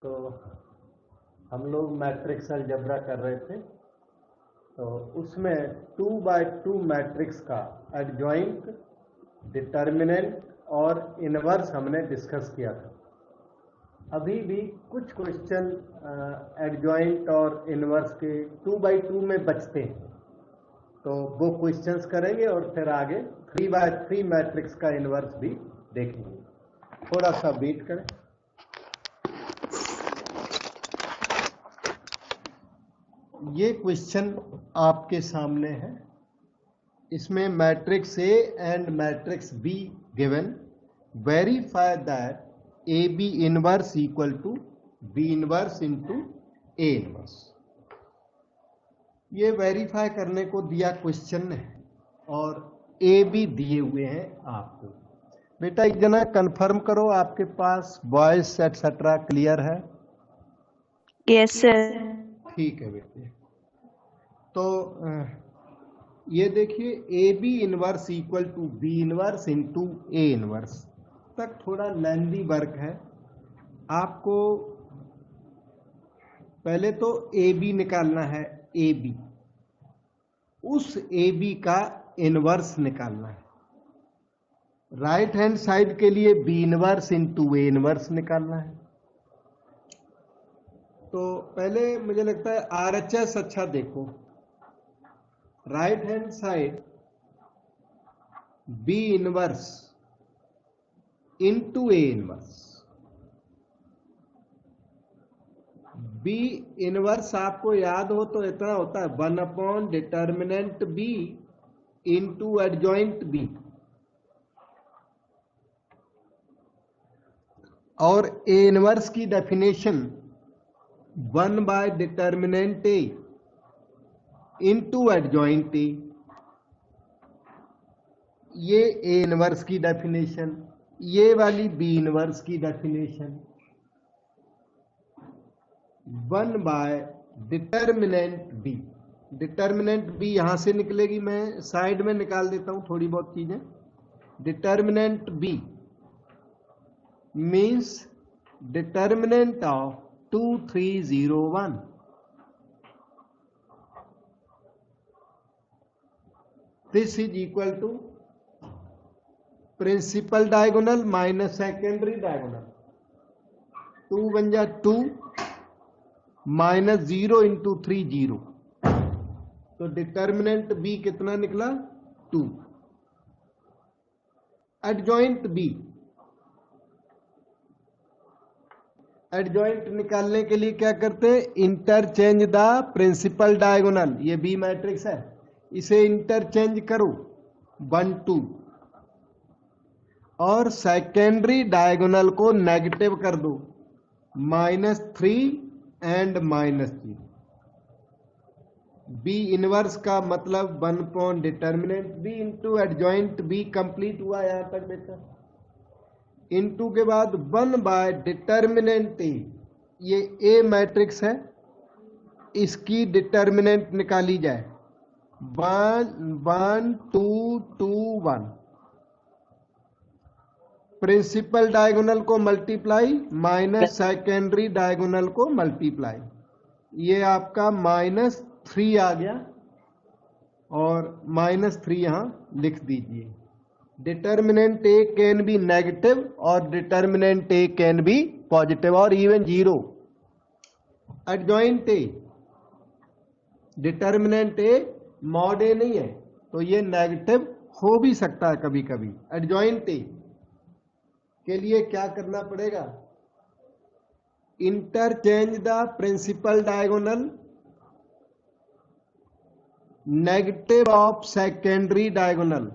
तो हम लोग मैट्रिक्स अलजेब्रा कर रहे थे, तो उसमें 2x2 मैट्रिक्स का एडजॉइंट, डिटर्मिनेंट और इनवर्स हमने डिस्कस किया था। अभी भी कुछ क्वेश्चन एडजॉइंट और इनवर्स के 2x2 में बचते हैं, तो वो क्वेश्चंस करेंगे और फिर आगे 3x3 मैट्रिक्स का इनवर्स भी देखेंगे। थोड़ा सा वेट करें। ये क्वेश्चन आपके सामने है। इसमें matrix A and matrix B given, verify that A B inverse equal to B inverse into A inverse. ये वेरीफाई करने को दिया क्वेश्चन है और ए बी दिए हुए हैं आपको। बेटा एक जना कंफर्म करो, आपके पास वॉइस एटसेट्रा क्लियर है? Yes sir. ठीक है बेटे। तो ये देखिए, A B inverse equal to B inverse into A inverse तक थोड़ा लेंदी वर्क है। आपको पहले तो ए बी निकालना है, ए बी, उस ए बी का इनवर्स निकालना है। राइट हैंड साइड के लिए B inverse into A inverse निकालना है। तो पहले मुझे लगता है आरएचएस अच्छा देखो। Right hand side B inverse into A inverse. B inverse आपको याद हो तो इतना होता है 1 determinant B into adjoint B, और ए इनवर्स की definition 1 determinant A into adjoint A. ये ए इनवर्स की डेफिनेशन, ये वाली बी इनवर्स की definition 1 determinant B. Determinant B यहां से निकलेगी, मैं साइड में निकाल देता हूं थोड़ी बहुत चीजें। Determinant B means determinant of 2 3 0 1। This is equal to principal diagonal minus secondary diagonal. 2 बन जा 2 माइनस 0 इंटू 3 0। तो डिटर्मिनेंट बी कितना निकला? 2। एडजॉइंट बी, एडजॉइंट निकालने के लिए क्या करते हैं? Interchange the principal diagonal. ये बी मैट्रिक्स है, इसे इंटरचेंज करो 1 2, और सेकेंडरी डायगोनल को नेगेटिव कर दो, -3 एंड -3। बी इनवर्स का मतलब 1 determinant B into adjoint B. Complete हुआ यहां तक बेटा। इंटू के बाद 1 डिटर्मिनेंट ए। ये ए मैट्रिक्स है, इसकी डिटर्मिनेंट निकाली जाए 1 1 2 2 1। प्रिंसिपल डायगोनल को मल्टीप्लाई माइनस सेकेंडरी डायगोनल को मल्टीप्लाई। ये आपका -3 आ गया, और -3 यहां लिख दीजिए। Determinant A can be negative और determinant A can be positive और even 0। Adjoint A, determinant A mod A नहीं है, तो ये नेगेटिव हो भी सकता है कभी कभी। एडजॉइंट ए के लिए क्या करना पड़ेगा? Interchange the principal diagonal negative of secondary diagonal.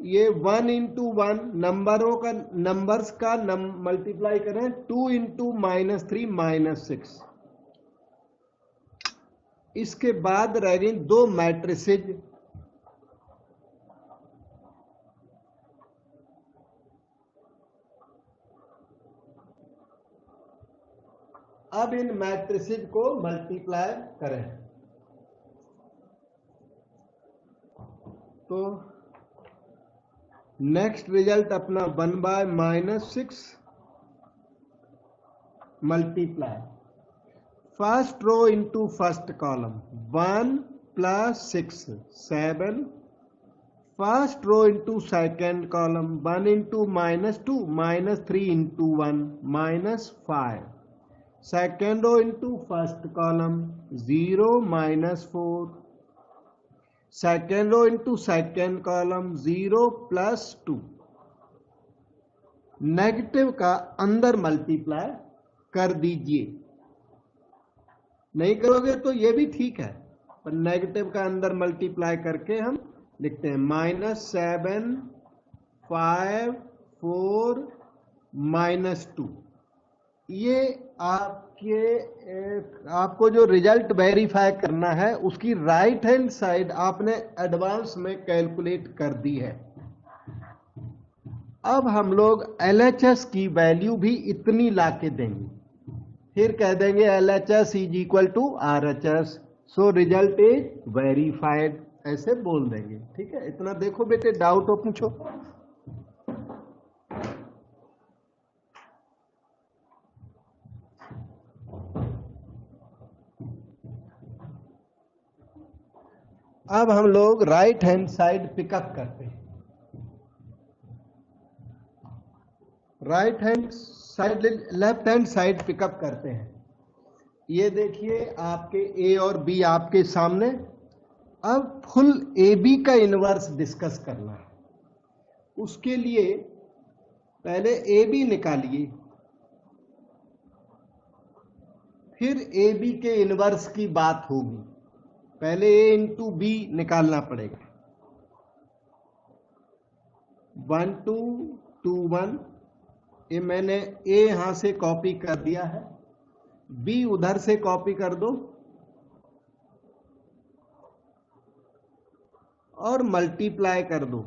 ये 1 इंटू 1 नंबर्स का मल्टीप्लाई करें 2 इंटू -3 -6। इसके बाद रह गई 2 मैट्रिसेज। अब इन मैट्रिसेज को मल्टीप्लाई करें तो नेक्स्ट रिजल्ट अपना 1/-6 multiply first row into first column 1 + 6 7 first row into second column 1 into -2 -3 into 1 -5 second row into first column 0 -4 second row into second column 0 + 2 negative का अंदर मल्टीप्लाई कर दीजिए। नहीं करोगे तो ये भी ठीक है, पर नेगेटिव का अंदर मल्टीप्लाई करके हम लिखते हैं -7 5 4 -2। ये आपको जो रिजल्ट वेरीफाई करना है उसकी राइट हैंड साइड आपने एडवांस में कैलकुलेट कर दी है। अब हम लोग LHS की वैल्यू भी इतनी लाके देंगे, फिर कह देंगे LHS = RHS, so result is verified, ऐसे बोल देंगे। ठीक है, इतना देखो बेटे, डाउट हो पूछो। अब हम लोग राइट हैंड साइड पिकअप करते हैं। लेफ्ट हैंड साइड पिकअप करते हैं। ये देखिए आपके ए और बी आपके सामने। अब फुल AB का इनवर्स डिस्कस करना है। उसके लिए पहले AB निकालिए, फिर AB के इनवर्स की बात होगी। पहले A × B निकालना पड़ेगा। 1 2 2 1, ये मैंने A यहां से कॉपी कर दिया है, B उधर से कॉपी कर दो और मल्टीप्लाई कर दो।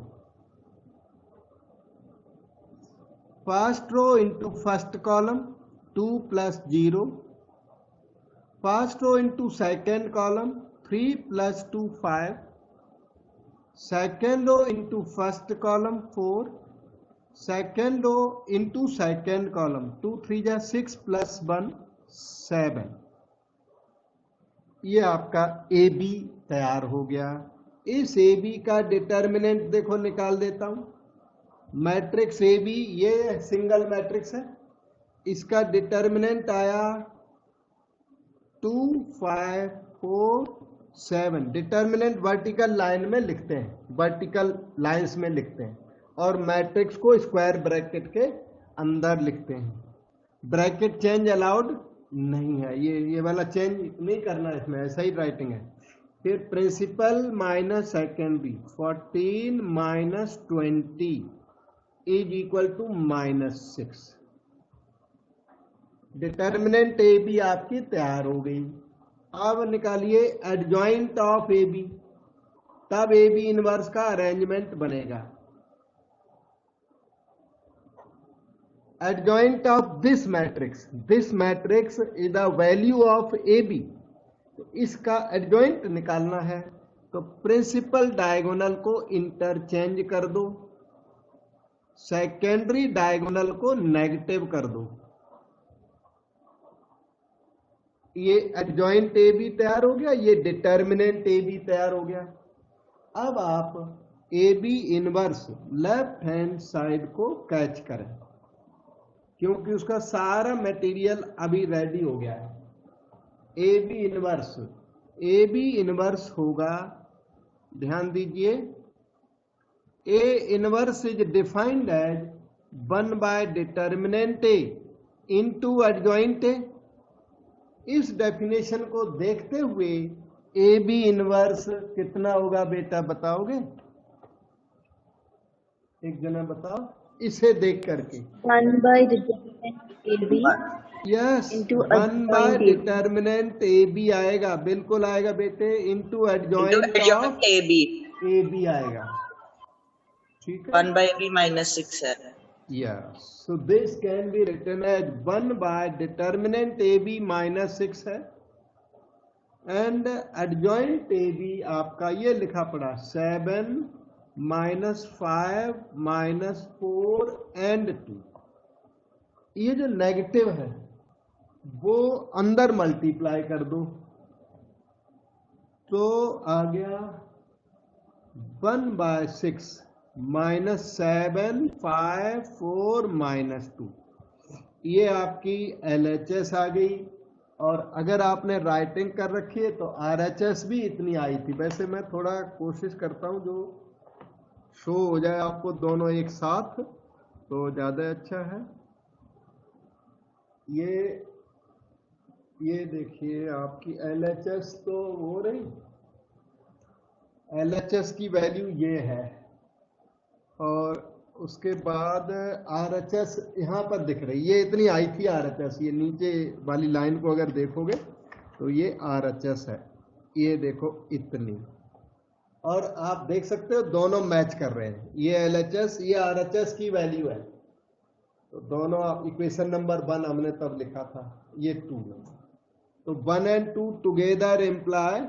First row into first column 2 + 0, first row into second column 3 + 2 5, second row into first column 4, second row into second column 2 3 6 + 1 7। ये आपका AB तैयार हो गया। इस AB का डिटर्मिनेंट देखो निकाल देता हूं। मैट्रिक्स AB ये सिंगल मैट्रिक्स है, इसका डिटर्मिनेंट आया 2 5 4 7। डिटर्मिनेंट वर्टिकल लाइन में लिखते हैं, वर्टिकल लाइंस में लिखते हैं, और मैट्रिक्स को स्क्वायर ब्रैकेट के अंदर लिखते हैं। ब्रैकेट चेंज अलाउड नहीं है, ये वाला चेंज नहीं करना है इसमें, ऐसा ही राइटिंग है। फिर principal minus secondary 14 - 20 = -6। Determinant AB आपकी तैयार हो गई। अब निकालिए एडजॉइंट ऑफ AB, तब AB इनवर्स का अरेंजमेंट बनेगा। Adjoint of this matrix is the value of AB, तो इसका एडजॉइंट निकालना है, तो प्रिंसिपल डायगोनल को इंटरचेंज कर दो, सेकेंडरी डायगोनल को नेगेटिव कर दो। ये एडजॉइंट AB तैयार हो गया, ये डिटर्मिनेंट AB तैयार हो गया। अब आप AB inverse left hand side को कैच करें, क्योंकि उसका सारा मटेरियल अभी रेडी हो गया है। AB इनवर्स होगा, ध्यान दीजिए, A inverse is defined as 1/डिटर्मिनेंट A इंटू एडजॉइंट A। इस डेफिनेशन को देखते हुए AB इनवर्स कितना होगा बेटा, बताओगे? एक जना बताओ इसे देख करके। 1/डिटर्मिनेंट AB यस, into 1/डिटर्मिनेंट AB आएगा, बिल्कुल आएगा बेटे, इंटू एडजॉइंट ऑफ AB आएगा। ठीक है, 1/AB -6 है। Yes, so this can be written as 1/डिटर्मिनेंट AB -6 है, एंड एडजॉइंट AB आपका ये लिखा पड़ा 7 -5 -4 एंड 2। ये जो नेगेटिव है वो अंदर मल्टीप्लाई कर दो तो आ गया 1/6 -7 5 4 -2। ये आपकी LHS आ गई। और अगर आपने राइटिंग कर रखी है तो RHS भी इतनी आई थी। वैसे मैं थोड़ा कोशिश करता हूँ जो शो हो जाए आपको दोनों एक साथ तो ज़्यादा अच्छा है। ये देखिए आपकी LHS तो हो रही, LHS की वैल्यू ये है और उसके बाद RHS यहाँ पर दिख रही, ये इतनी आई थी RHS। ये नीचे वाली लाइन को अगर देखोगे तो ये RHS है, ये देखो इतनी। और आप देख सकते हो दोनों मैच कर रहे हैं, ये LHS ये RHS की वैल्यू है। तो दोनों इक्वेशन नंबर 1 हमने तब लिखा था, ये 2 है। तो 1 and 2 together imply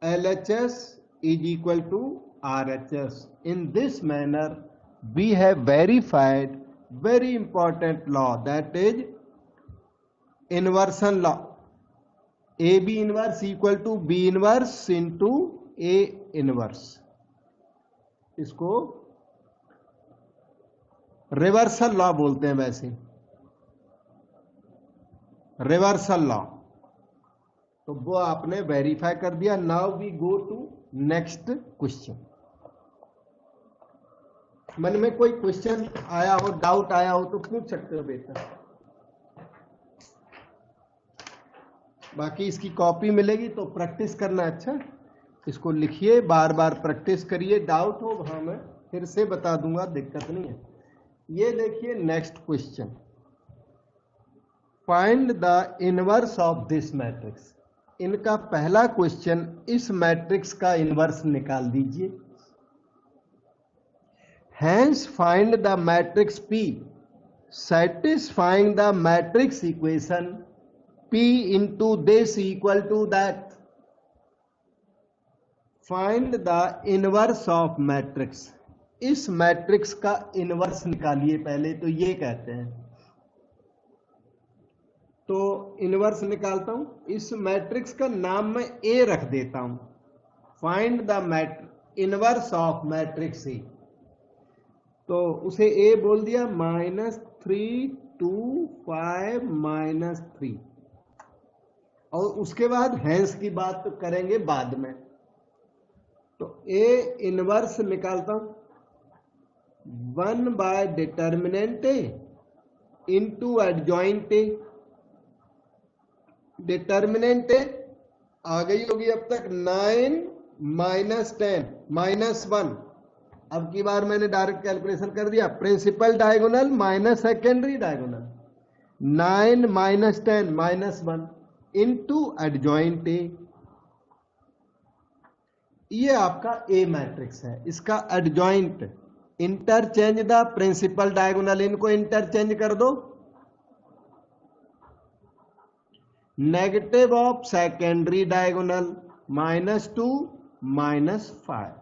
LHS is equal to RHS. In this manner, we have verified very important law, that is inversion law. AB inverse equal to B inverse into A inverse. इसको reversal law बोलते हैं, वैसे reversal law. तो वो आपने verify कर दिया। Now we go to next question. मन में कोई क्वेश्चन आया हो, डाउट आया हो तो पूछ सकते हो बेटा। बाकी इसकी कॉपी मिलेगी तो प्रैक्टिस करना। अच्छा, इसको लिखिए, बार बार प्रैक्टिस करिए। डाउट हो वहां मैं फिर से बता दूंगा, दिक्कत नहीं है। ये देखिए next question, find the inverse of this matrix. इनका पहला क्वेश्चन, इस मैट्रिक्स का इनवर्स निकाल दीजिए। Hence find the matrix P satisfying the matrix equation P into this equal to that. Find the inverse of matrix. इस matrix का inverse निकालिए पहले, तो ये कहते हैं। तो इनवर्स निकालता हूं, इस मैट्रिक्स का नाम मैं A रख देता हूं। Find the inverse of matrix A, तो उसे A बोल दिया, -3 2 5 -3। और उसके बाद हैंस की बात तो करेंगे बाद में। तो A इनवर्स निकालता हूं, 1/डिटर्मिनेंट A into adjoint A। Determinant A आ गई होगी अब तक 9 -10 -1। अब की बार मैंने डायरेक्ट कैलकुलेशन कर दिया, principal diagonal minus secondary diagonal, 9 -10 -1 into adjoint A। ये आपका A मैट्रिक्स है। इसका adjoint, interchange the principal diagonal, इनको इंटरचेंज कर दो। नेगेटिव ऑफ सेकेंडरी डायगोनल -2 -5,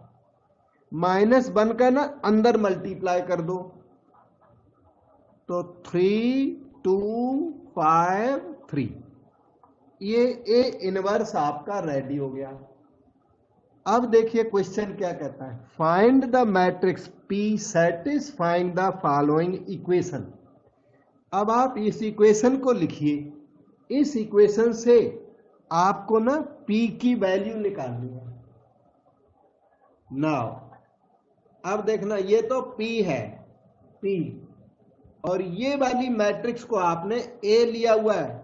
-1 का ना अंदर मल्टीप्लाई कर दो, तो 3 2 5 3। ये A इनवर्स आपका रेडी हो गया। अब देखिए क्वेश्चन क्या कहता है, find the matrix P satisfying the following equation. अब आप इस इक्वेशन को लिखिए। इस इक्वेशन से आपको ना P की वैल्यू निकालनी है। नाउ अब देखना, ये तो P है, P, और ये वाली मैट्रिक्स को आपने A लिया हुआ है।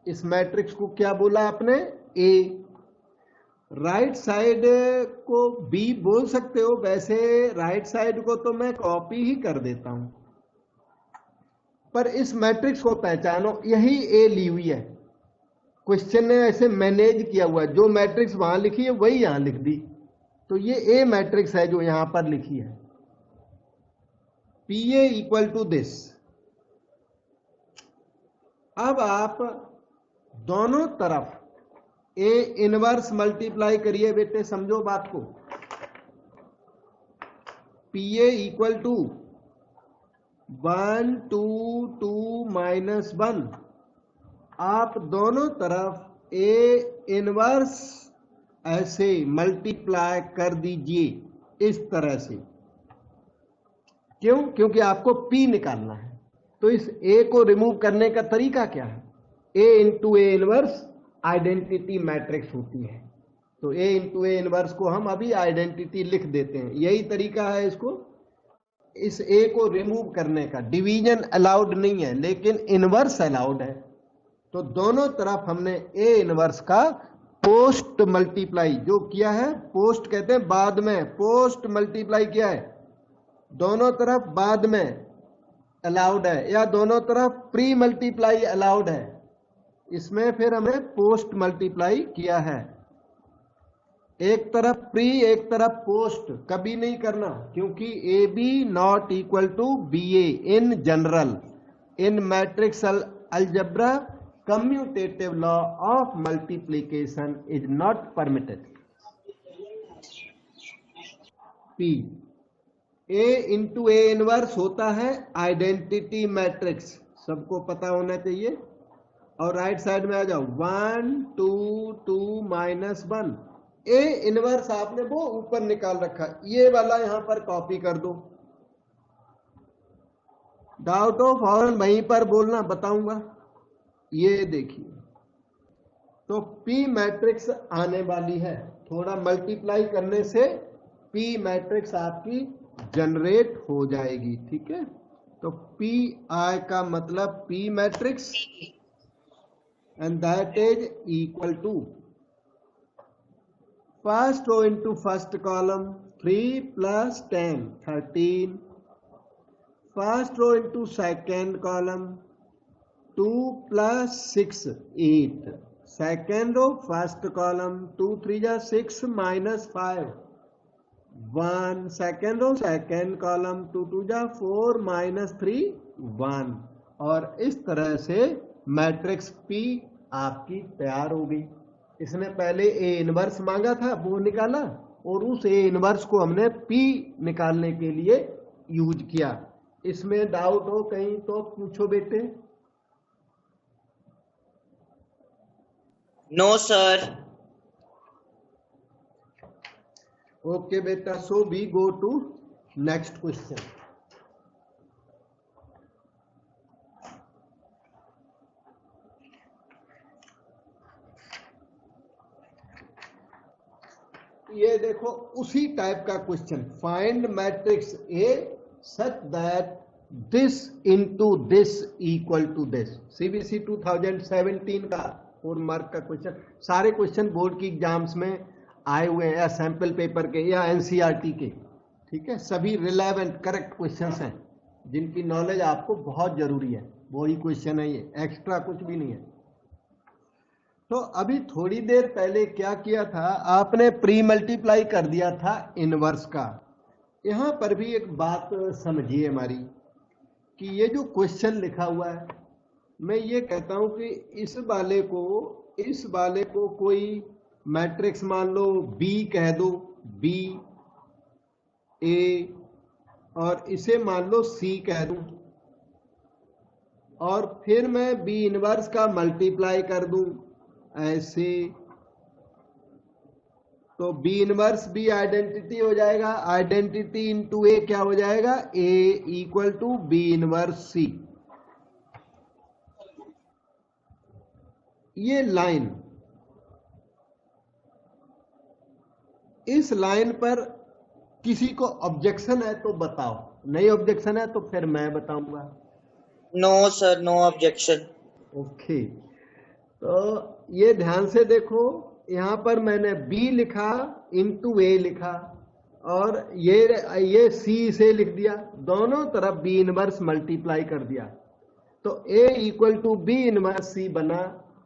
इस मैट्रिक्स को क्या बोला आपने, A। राइट साइड को B बोल सकते हो, वैसे राइट साइड को तो मैं कॉपी ही कर देता हूं, पर इस मैट्रिक्स को पहचानो, यही A ली हुई है। क्वेश्चन ने ऐसे मैनेज किया हुआ है, जो मैट्रिक्स वहां लिखी है वही यहां लिख दी। तो ये A मैट्रिक्स है जो यहां पर लिखी है, PA इक्वल टू दिस। अब आप दोनों तरफ A इनवर्स मल्टीप्लाई करिए बेटे, समझो बात को। PA equal to 1 2 2 minus 1। आप दोनों तरफ A इनवर्स ऐसे मल्टीप्लाई कर दीजिए इस तरह से। क्यों? क्योंकि आपको P निकालना है। तो इस A को रिमूव करने का तरीका क्या है? A into A inverse identity matrix होती है। तो A इंटू ए इनवर्स को हम अभी आइडेंटिटी लिख देते हैं। यही तरीका है इसको, इस A को रिमूव करने का। डिवीजन अलाउड नहीं है लेकिन इनवर्स अलाउड है। तो दोनों तरफ हमने A इनवर्स का पोस्ट मल्टीप्लाई जो किया है, पोस्ट कहते हैं बाद में, पोस्ट मल्टीप्लाई किया है दोनों तरफ बाद में अलाउड है, या दोनों तरफ प्री मल्टीप्लाई अलाउड है। इसमें फिर हमने पोस्ट मल्टीप्लाई किया है। एक तरफ प्री एक तरफ पोस्ट कभी नहीं करना, क्योंकि A B not equal to B A in general. In matrix algebra commutative law of multiplication is not permitted. P A into A inverse होता है आइडेंटिटी मैट्रिक्स, सबको पता होना चाहिए। और राइट साइड में आ जाओ 1 2 2 माइनस 1। ए इनवर्स आपने वो ऊपर निकाल रखा, ये वाला यहां पर कॉपी कर दो। डाउट हो फौरन वहीं पर बोलना, बताऊंगा। ये देखिए, तो P मैट्रिक्स आने वाली है। थोड़ा मल्टीप्लाई करने से P मैट्रिक्स आपकी जनरेट हो जाएगी, ठीक है। तो पी आई का मतलब P matrix, and that is equal to first row into first column 3 plus 10 13, first row into second column 2 plus 6 8, second row first column 2 3 जा 6 minus 5 1, second row second column 2 2 जा 4 minus 3 1। और इस तरह से matrix P आपकी तैयार हो गई। इसने पहले ए इनवर्स मांगा था, वो निकाला, और उस ए इनवर्स को हमने P निकालने के लिए यूज किया। इसमें डाउट हो कहीं तो पूछो बेटे। No, sir. ओके बेटा, so we go to next question. ये देखो उसी टाइप का question, find matrix A such that this into this equal to this. CBSE 2017 का 4 मार्क का क्वेश्चन। सारे क्वेश्चन बोर्ड की एग्जाम्स में आए हुए हैं, या सैंपल पेपर के या एनसीईआरटी के, ठीक है। सभी रिलेवेंट करेक्ट क्वेश्चंस हैं जिनकी नॉलेज आपको बहुत जरूरी है। वही क्वेश्चन है ये, एक्स्ट्रा कुछ भी नहीं है। तो अभी थोड़ी देर पहले क्या किया था, आपने प्री मल्टीप्लाई कर दिया था इनवर्स का। यहां पर भी एक बात समझिए हमारी, कि ये जो क्वेश्चन लिखा हुआ है, मैं ये कहता हूं कि इस वाले को कोई मैट्रिक्स मान लो B कह दो, B A, और इसे मान लो C कह दूं, और फिर मैं B इनवर्स का मल्टीप्लाई कर दूं ऐसे। तो B इनवर्स भी आइडेंटिटी हो जाएगा, आइडेंटिटी इंटू A क्या हो जाएगा, A equal to B inverse C। ये लाइन, इस लाइन पर किसी को ऑब्जेक्शन है तो बताओ, नहीं ऑब्जेक्शन है तो फिर मैं बताऊंगा। No, sir. No objection. Okay, तो ये ध्यान से देखो, यहां पर मैंने B लिखा इंटू A लिखा, और ये C से लिख दिया, दोनों तरफ B इनवर्स मल्टीप्लाई कर दिया, तो A equal to B inverse C बना।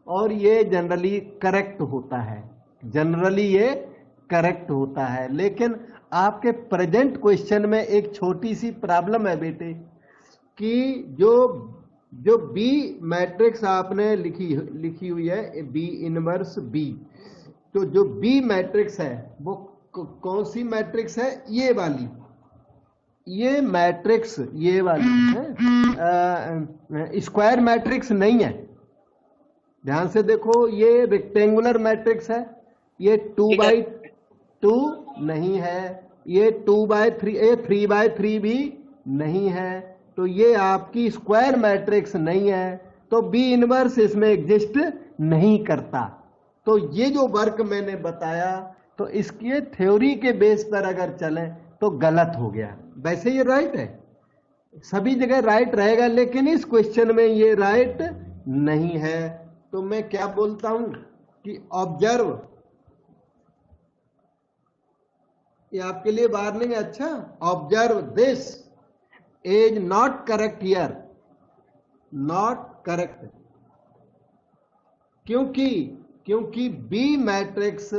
और ये जनरली करेक्ट होता है, जनरली ये करेक्ट होता है। लेकिन आपके प्रेजेंट क्वेश्चन में एक छोटी सी प्रॉब्लम है बेटे, कि जो B मैट्रिक्स आपने लिखी हुई है B इनवर्स B, तो जो B मैट्रिक्स है वो कौन सी मैट्रिक्स है, ये वाली। ये मैट्रिक्स ये वाली है, स्क्वायर मैट्रिक्स नहीं है। ध्यान से देखो, ये रेक्टेंगुलर मैट्रिक्स है, ये 2/2 नहीं है, ये 2/3, ये 3/3 भी नहीं है, तो ये आपकी स्क्वायर मैट्रिक्स नहीं है, तो बी इनवर्स इसमें एग्जिस्ट नहीं करता। तो ये जो वर्क मैंने बताया, तो इसके थ्योरी के बेस पर अगर चलें तो गलत हो गया। वैसे ये राइट है, सभी जगह राइट रहेगा, लेकिन इस क्वेश्चन में ये राइट नहीं है। तो मैं क्या बोलता हूं कि ऑब्जर्व, ये आपके लिए वार्निंग है। अच्छा, observe this is not correct here, not correct, क्योंकि बी मैट्रिक्स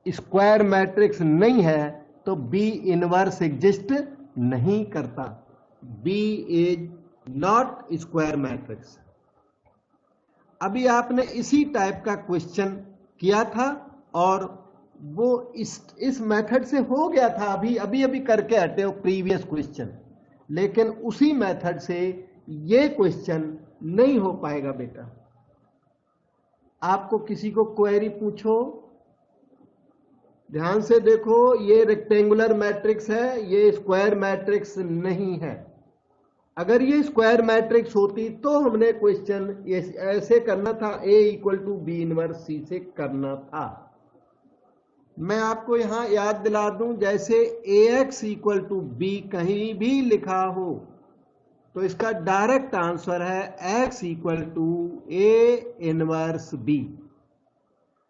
स्क्वायर मैट्रिक्स नहीं है, तो बी इनवर्स एग्जिस्ट नहीं करता। B is not square matrix. अभी आपने इसी टाइप का क्वेश्चन किया था और वो इस मेथड से हो गया था, अभी करके हटे हो प्रीवियस क्वेश्चन, लेकिन उसी मेथड से ये क्वेश्चन नहीं हो पाएगा बेटा। आपको किसी को क्वेरी पूछो, ध्यान से देखो, ये रेक्टेंगुलर मैट्रिक्स है, ये स्क्वायर मैट्रिक्स नहीं है। अगर ये स्क्वायर मैट्रिक्स होती तो हमने क्वेश्चन ऐसे करना था, A = B इनवर्स C से करना था। मैं आपको यहां याद दिला दूं, जैसे AX = B कहीं भी लिखा हो तो इसका डायरेक्ट आंसर है X = A इनवर्स B।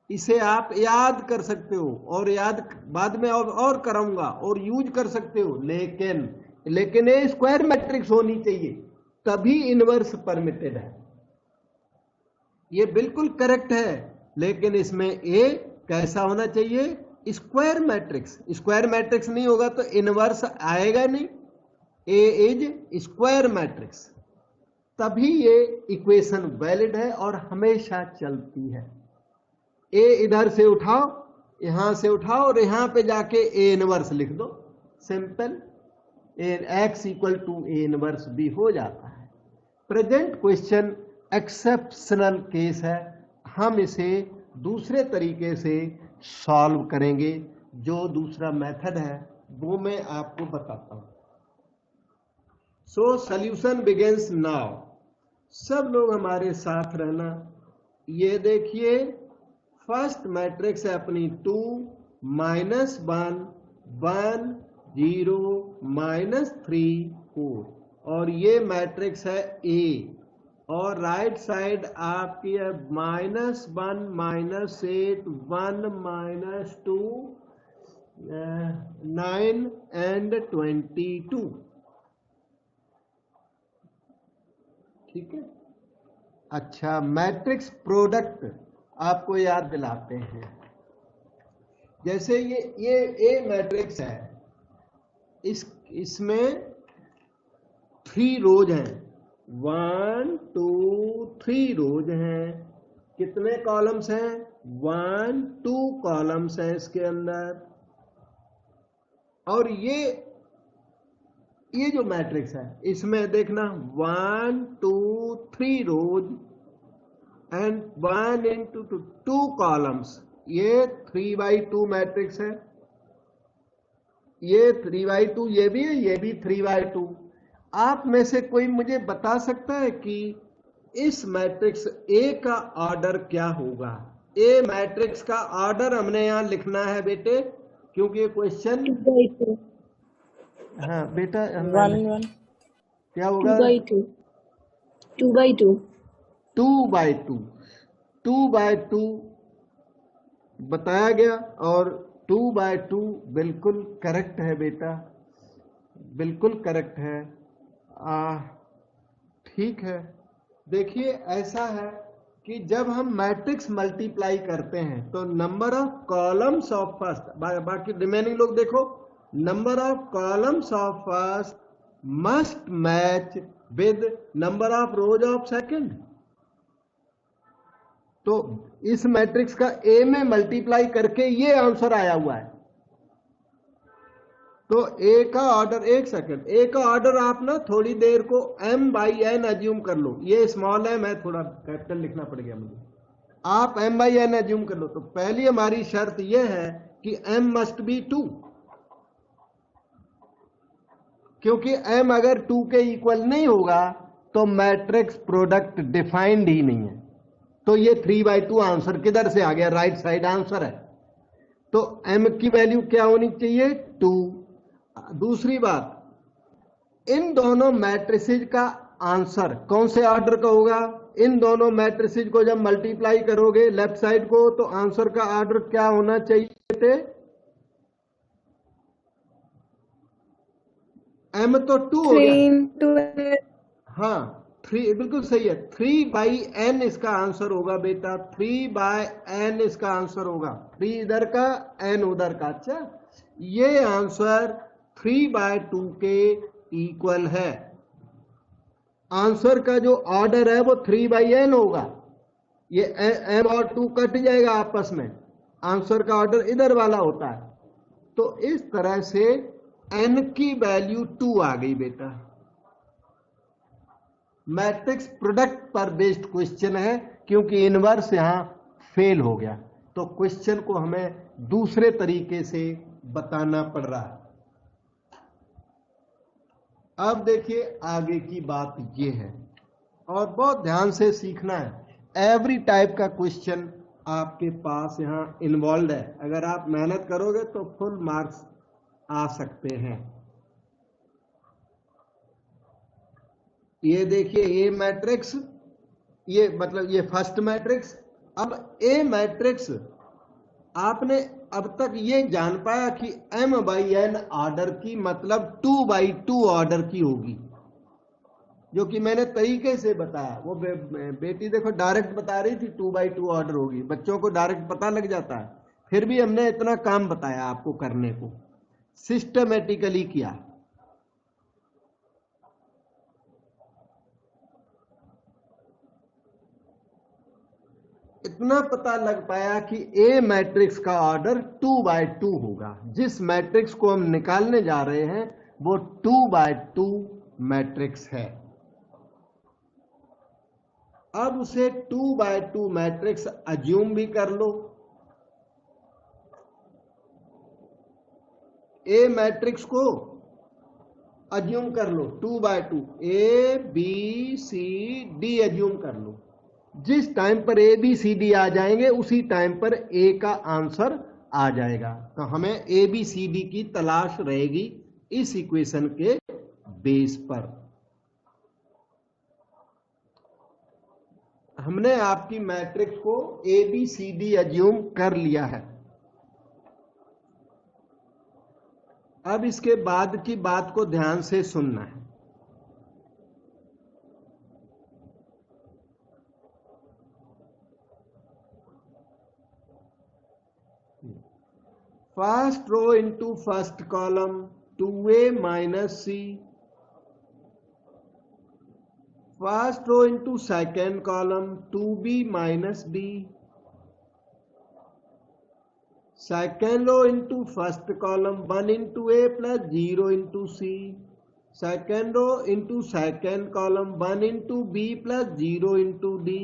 इसे आप याद कर सकते हो और याद बाद में और कराऊंगा और यूज कर सकते हो, लेकिन ये स्क्वायर मैट्रिक्स होनी चाहिए, तभी इनवर्स परमिटेड है। ये बिल्कुल करेक्ट है, लेकिन इसमें ए कैसा होना चाहिए? Square matrix. स्क्वायर मैट्रिक्स नहीं होगा तो इनवर्स आएगा नहीं। ए इज स्क्वायर मैट्रिक्स, तभी ये इक्वेशन वैलिड है और हमेशा चलती है। ए इधर से उठाओ, यहां से उठाओ और यहां पे जाके ए इनवर्स लिख दो, simple. X = A inverse B हो जाता है। प्रेजेंट क्वेश्चन एक्सेप्शनल केस है, हम इसे दूसरे तरीके से सॉल्व करेंगे। जो दूसरा मेथड है वो मैं आपको बताता हूं। So solution begins now. सब लोग हमारे साथ रहना। ये देखिए, फर्स्ट मैट्रिक्स है अपनी 2 -1 1 0 -3 4, और ये मैट्रिक्स है A, और राइट साइड आपकी है -1 -8 1 -2 9 and 22। ठीक है। अच्छा, मैट्रिक्स प्रोडक्ट आपको याद दिलाते हैं। जैसे ये A मैट्रिक्स है, इसमें 3 रोज हैं, 1 2 3 रोज हैं। कितने कॉलम्स हैं? 1 2 कॉलम्स हैं इसके अंदर। और ये जो मैट्रिक्स है इसमें देखना 1 2 3 रोज एंड 1 × 2 कॉलम्स। ये 3/2 मैट्रिक्स है, ये 3/2, ये भी है, ये भी 3/2। आप में से कोई मुझे बता सकता है कि इस मैट्रिक्स A का ऑर्डर क्या होगा? A मैट्रिक्स का ऑर्डर हमने यहां लिखना है बेटे, क्योंकि क्वेश्चन 2/2। हाँ बेटा, 1 क्या होगा? 2/2 2/2 2/2 2/2 बताया गया, और 2/2 बिल्कुल करेक्ट है बेटा, बिल्कुल करेक्ट है। ठीक है। देखिए, ऐसा है कि जब हम मैट्रिक्स मल्टीप्लाई करते हैं तो number of columns of first, बाकी रिमेनिंग लोग देखो, number of columns of first must match with number of rose of second. तो इस मैट्रिक्स का A में मल्टीप्लाई करके ये आंसर आया हुआ है। तो ए का ऑर्डर, एक सेकंड, ए का ऑर्डर आप ना थोड़ी देर को m बाई एन एज्यूम कर लो। ये स्मॉल m है, थोड़ा कैपिटल लिखना पड़ गया मुझे। आप m बाई एन एज्यूम कर लो। तो पहली हमारी शर्त यह है कि m मस्ट बी 2, क्योंकि m अगर 2 के इक्वल नहीं होगा तो मैट्रिक्स प्रोडक्ट डिफाइंड ही नहीं है। तो ये 3/2 आंसर किधर से आ गया? राइट साइड आंसर है। तो m की वैल्यू क्या होनी चाहिए? 2। दूसरी बात, इन दोनों मैट्रिसेज का आंसर कौन से ऑर्डर का होगा? इन दोनों मैट्रिसेज को जब मल्टीप्लाई करोगे लेफ्ट साइड को, तो आंसर का ऑर्डर क्या होना चाहिए थे? m तो 2 हो 3 गया। into हाँ 3 बिल्कुल सही है। 3/n इसका आंसर होगा बेटा, 3/n इसका आंसर होगा। 3 इधर का, n उधर का। अच्छा, ये आंसर 3/2 के इक्वल है। आंसर का जो ऑर्डर है वो 3/n होगा। ये m और 2 कट जाएगा आपस में, आंसर का ऑर्डर इधर वाला होता है। तो इस तरह से n की वैल्यू 2 आ गई बेटा। मैट्रिक्स प्रोडक्ट पर बेस्ड क्वेश्चन है, क्योंकि इनवर्स यहां फेल हो गया, तो क्वेश्चन को हमें दूसरे तरीके से बताना पड़ रहा है। अब देखिए आगे की बात ये है, और बहुत ध्यान से सीखना है। एवरी टाइप का क्वेश्चन आपके पास यहां इन्वॉल्व है। अगर आप मेहनत करोगे तो फुल मार्क्स आ सकते हैं। ये देखिए ए मैट्रिक्स, ये मतलब ये फर्स्ट मैट्रिक्स। अब ए मैट्रिक्स आपने अब तक ये जान पाया कि m/n ऑर्डर की मतलब 2/2 ऑर्डर की होगी, जो कि मैंने तरीके से बताया। वो बेटी देखो डायरेक्ट बता रही थी 2/2 ऑर्डर होगी, बच्चों को डायरेक्ट पता लग जाता है। फिर भी हमने इतना काम बताया आपको करने को, सिस्टमेटिकली किया। इतना पता लग पाया कि ए मैट्रिक्स का ऑर्डर 2/2 होगा। जिस मैट्रिक्स को हम निकालने जा रहे हैं वो 2/2 मैट्रिक्स है। अब उसे 2/2 मैट्रिक्स अज्यूम भी कर लो। ए मैट्रिक्स को अज्यूम कर लो 2/2, A B C D assume कर लो। जिस टाइम पर ए बी सी डी आ जाएंगे उसी टाइम पर ए का आंसर आ जाएगा। तो हमें ए बी सी डी की तलाश रहेगी इस इक्वेशन के बेस पर। हमने आपकी मैट्रिक्स को A B C D assume कर लिया है। अब इसके बाद की बात को ध्यान से सुनना है। First row into first column 2a minus C, first row into second column 2b minus D, second row into first column 1 into a plus 0 into C, second row into second column 1 into b plus 0 into D,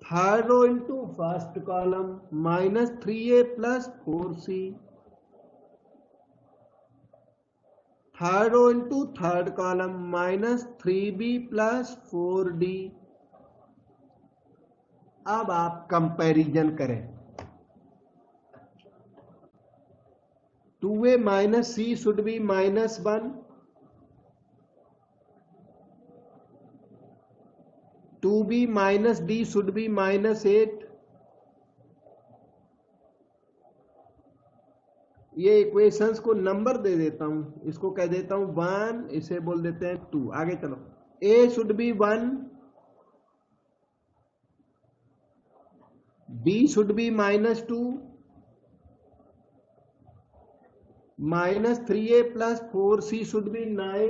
third row into first column minus 3a plus 4c, third row into third column minus 3b plus 4d। अब आप comparison करें। 2a minus C should be -1, 2b minus D should be -8। ये equations को number दे देता हूं, इसको कह देता हूं 1, इसे बोल देते हैं 2। आगे चलो, a should be 1, b should be -2, -3a plus 4c should be 9,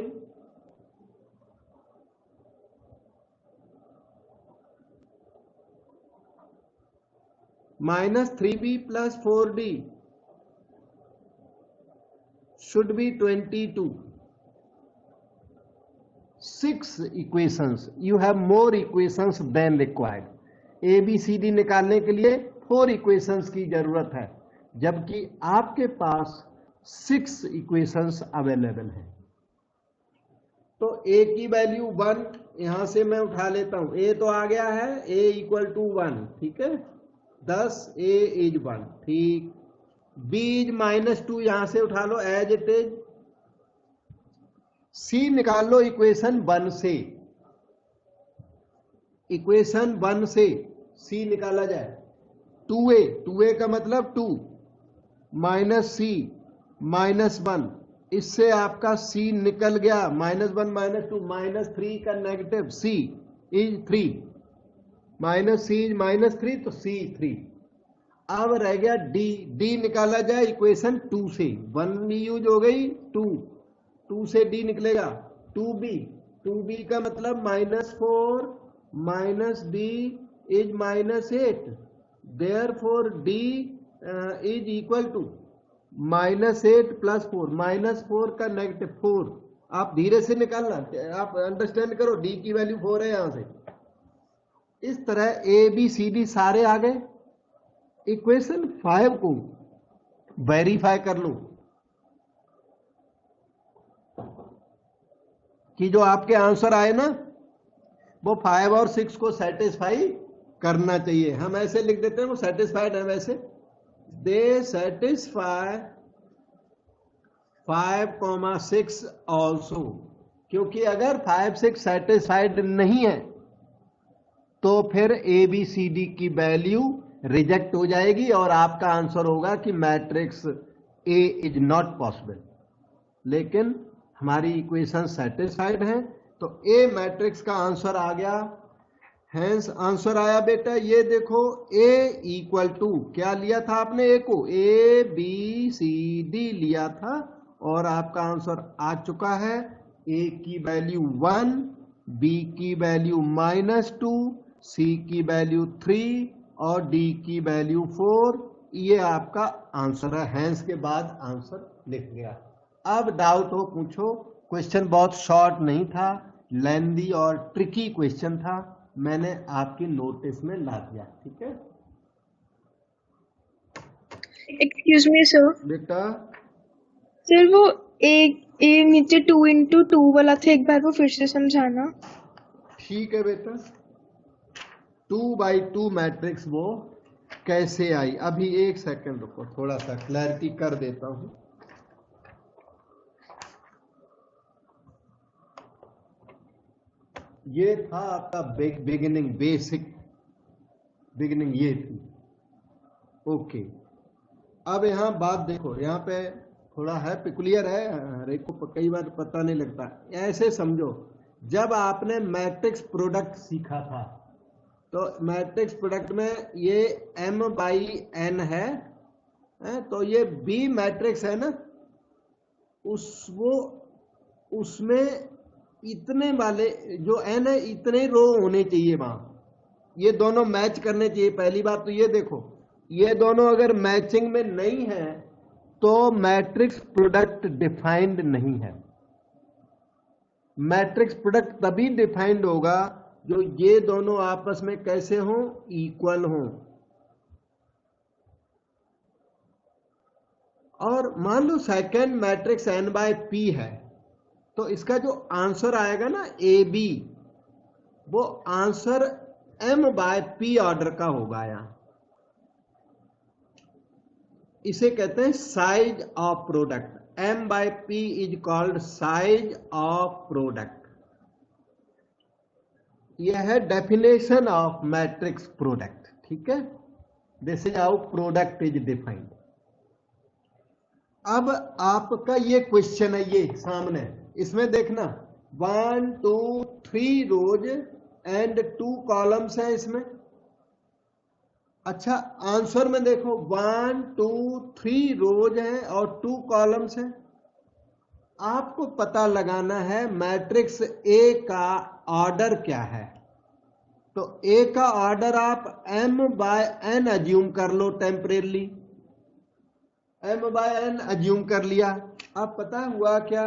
-3b plus 4d should be 22. 6 equations. You have more equations than required. ABCD निकालने के लिए 4 equations की जरूरत है, जबकि आपके पास 6 equations अवेलेबल है। तो A की वैल्यू 1 यहां से मैं उठा लेता हूं। A तो आ गया है, A इक्वल टू 1, ठीक है, 10 A इज 1, ठीक। B इज -2 यहां से उठा लो एज इट इज। C निकाल लो इक्वेशन 1 से, इक्वेशन 1 से C निकाला जाए। 2A का मतलब 2 माइनस C -1, इससे आपका C निकल गया, -1 -2 -3 का negative, C is 3, minus C is -3 तो C 3। अब रह गया D निकाला जाए इक्वेशन 2 से। 1 यूज हो गई, 2 से D निकलेगा। 2B का मतलब -4 minus D is -8, therefore D is equal to -8 + 4, -4 का नेगेटिव 4। आप धीरे से निकालना, आप अंडरस्टैंड करो, D की वैल्यू 4 है यहां से। इस तरह ABCD सारे आ गए। इक्वेशन 5 को वेरीफाई कर लो कि जो आपके आंसर आए ना वो 5 और 6 को सेटिस्फाई करना चाहिए। हम ऐसे लिख देते हैं वो सेटिस्फाइड है, वैसे दे सेटिस्फाई 5, 6 ऑल्सो, क्योंकि अगर 5, 6 सेटिस्फाइड नहीं है तो फिर ABCD की वैल्यू रिजेक्ट हो जाएगी और आपका आंसर होगा कि matrix A is not possible. लेकिन हमारी इक्वेशन सेटिस्फाइड है तो A मैट्रिक्स का आंसर आ गया। हैंस आंसर आया बेटा, ये देखो A इक्वल टू क्या लिया था आपने, A को ABCD लिया था और आपका आंसर आ चुका है। A की वैल्यू 1, B की वैल्यू -2, C की वैल्यू 3 और D की वैल्यू 4। ये आपका आंसर है। हैंस के बाद आंसर लिख गया। अब डाउट हो पूछो। क्वेश्चन बहुत शॉर्ट नहीं था, लेंदी और ट्रिकी क्वेश्चन था, मैंने आपकी नोटिस में ला दिया, ठीक है एक्सक्यूज मी सर। बेटा। सर वो ए नीचे 2 × 2 वाला था, एक बार वो फिर से समझाना। ठीक है बेटा, 2x2 मैट्रिक्स वो कैसे आई, अभी एक सेकंड रुको, थोड़ा सा क्लैरिटी कर देता हूं। ये था आपका बिगिनिंग, बेसिक बिगिनिंग ये थी। ओके, अब यहां बात देखो, यहां पे थोड़ा है पिकुलियर है, हर एक को कई बार पता नहीं लगता। ऐसे समझो, जब आपने मैट्रिक्स प्रोडक्ट सीखा था तो मैट्रिक्स प्रोडक्ट में ये M/N है, तो ये B मैट्रिक्स है ना, उसमें इतने वाले जो N है इतने रो होने चाहिए वहां, ये दोनों मैच करने चाहिए। पहली बात तो ये देखो, ये दोनों अगर मैचिंग में नहीं है तो मैट्रिक्स प्रोडक्ट डिफाइंड नहीं है। मैट्रिक्स प्रोडक्ट तभी डिफाइंड होगा जो ये दोनों आपस में कैसे हों, इक्वल हों। और मान लो सेकेंड मैट्रिक्स N/P है, तो इसका जो आंसर आएगा ना AB, वो आंसर M/P ऑर्डर का होगा। यहां इसे कहते हैं size of product. M/P is called size of product. यह है डेफिनेशन ऑफ मैट्रिक्स प्रोडक्ट, ठीक है, this is how product is defined. अब आपका ये क्वेश्चन है, ये सामने, इसमें देखना 1 2 3 रोज एंड 2 कॉलम्स हैं इसमें। अच्छा, आंसर में देखो 1 2 3 रोज हैं और 2 कॉलम्स हैं। आपको पता लगाना है मैट्रिक्स A का ऑर्डर क्या है। तो A का ऑर्डर आप M/N अज्यूम कर लो टेम्परेली। m/n अज्यूम कर लिया। अब पता हुआ क्या,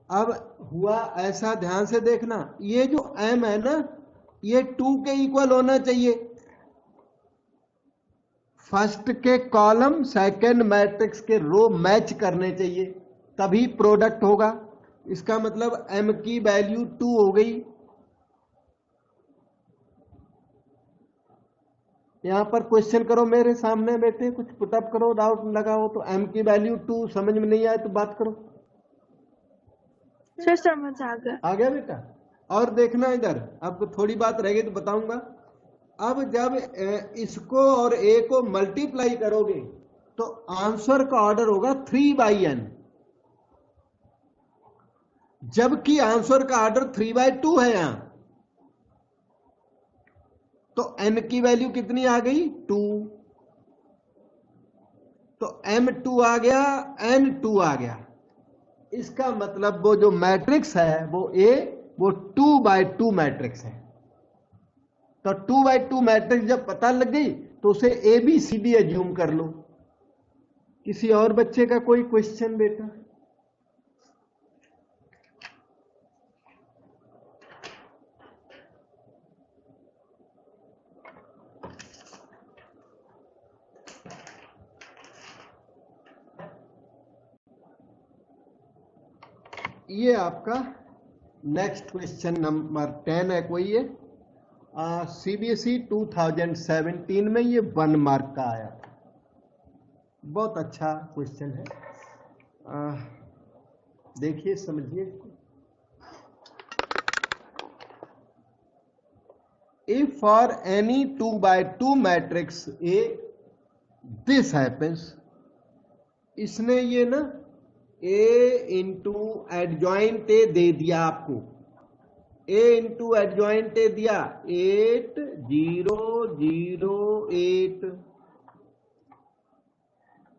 अब हुआ ऐसा, ध्यान से देखना, ये जो m है ना, ये 2 के इक्वल होना चाहिए। फर्स्ट के कॉलम सेकंड मैट्रिक्स के रो मैच करने चाहिए, तभी प्रोडक्ट होगा। इसका मतलब m की वैल्यू 2 हो गई। यहां पर क्वेश्चन करो मेरे सामने बेटे, कुछ पुटअप करो, डाउट लगा हो तो। m की वैल्यू 2, समझ में नहीं आए तो बात करो। सर समझ आ गया। आ गया बेटा? और देखना इधर, अब थोड़ी बात रह गई तो बताऊंगा। अब जब इसको और a को मल्टीप्लाई करोगे तो आंसर का ऑर्डर होगा 3/n, जबकि आंसर का ऑर्डर 3/2 है यहां। तो n की वैल्यू कितनी आ गई? 2। तो m2 आ गया, n2 आ गया। इसका मतलब वो जो मैट्रिक्स है वो वो 2/2 मैट्रिक्स है। तो 2/2 मैट्रिक्स जब पता लग गई तो उसे ABCD एज्यूम कर लो। किसी और बच्चे का कोई क्वेश्चन बेटा? ये आपका नेक्स्ट क्वेश्चन नंबर 10 है। कोई ये CBSE 2017 में ये 1 मार्क का आया था। बहुत अच्छा क्वेश्चन है, देखिए समझिए इसको। If for any 2/2 matrix A this happens, इसने ये ना A इंटू एडजॉइंट A दे दिया आपको, A इंटू एडजॉइंट A दिया 8 0 0 8।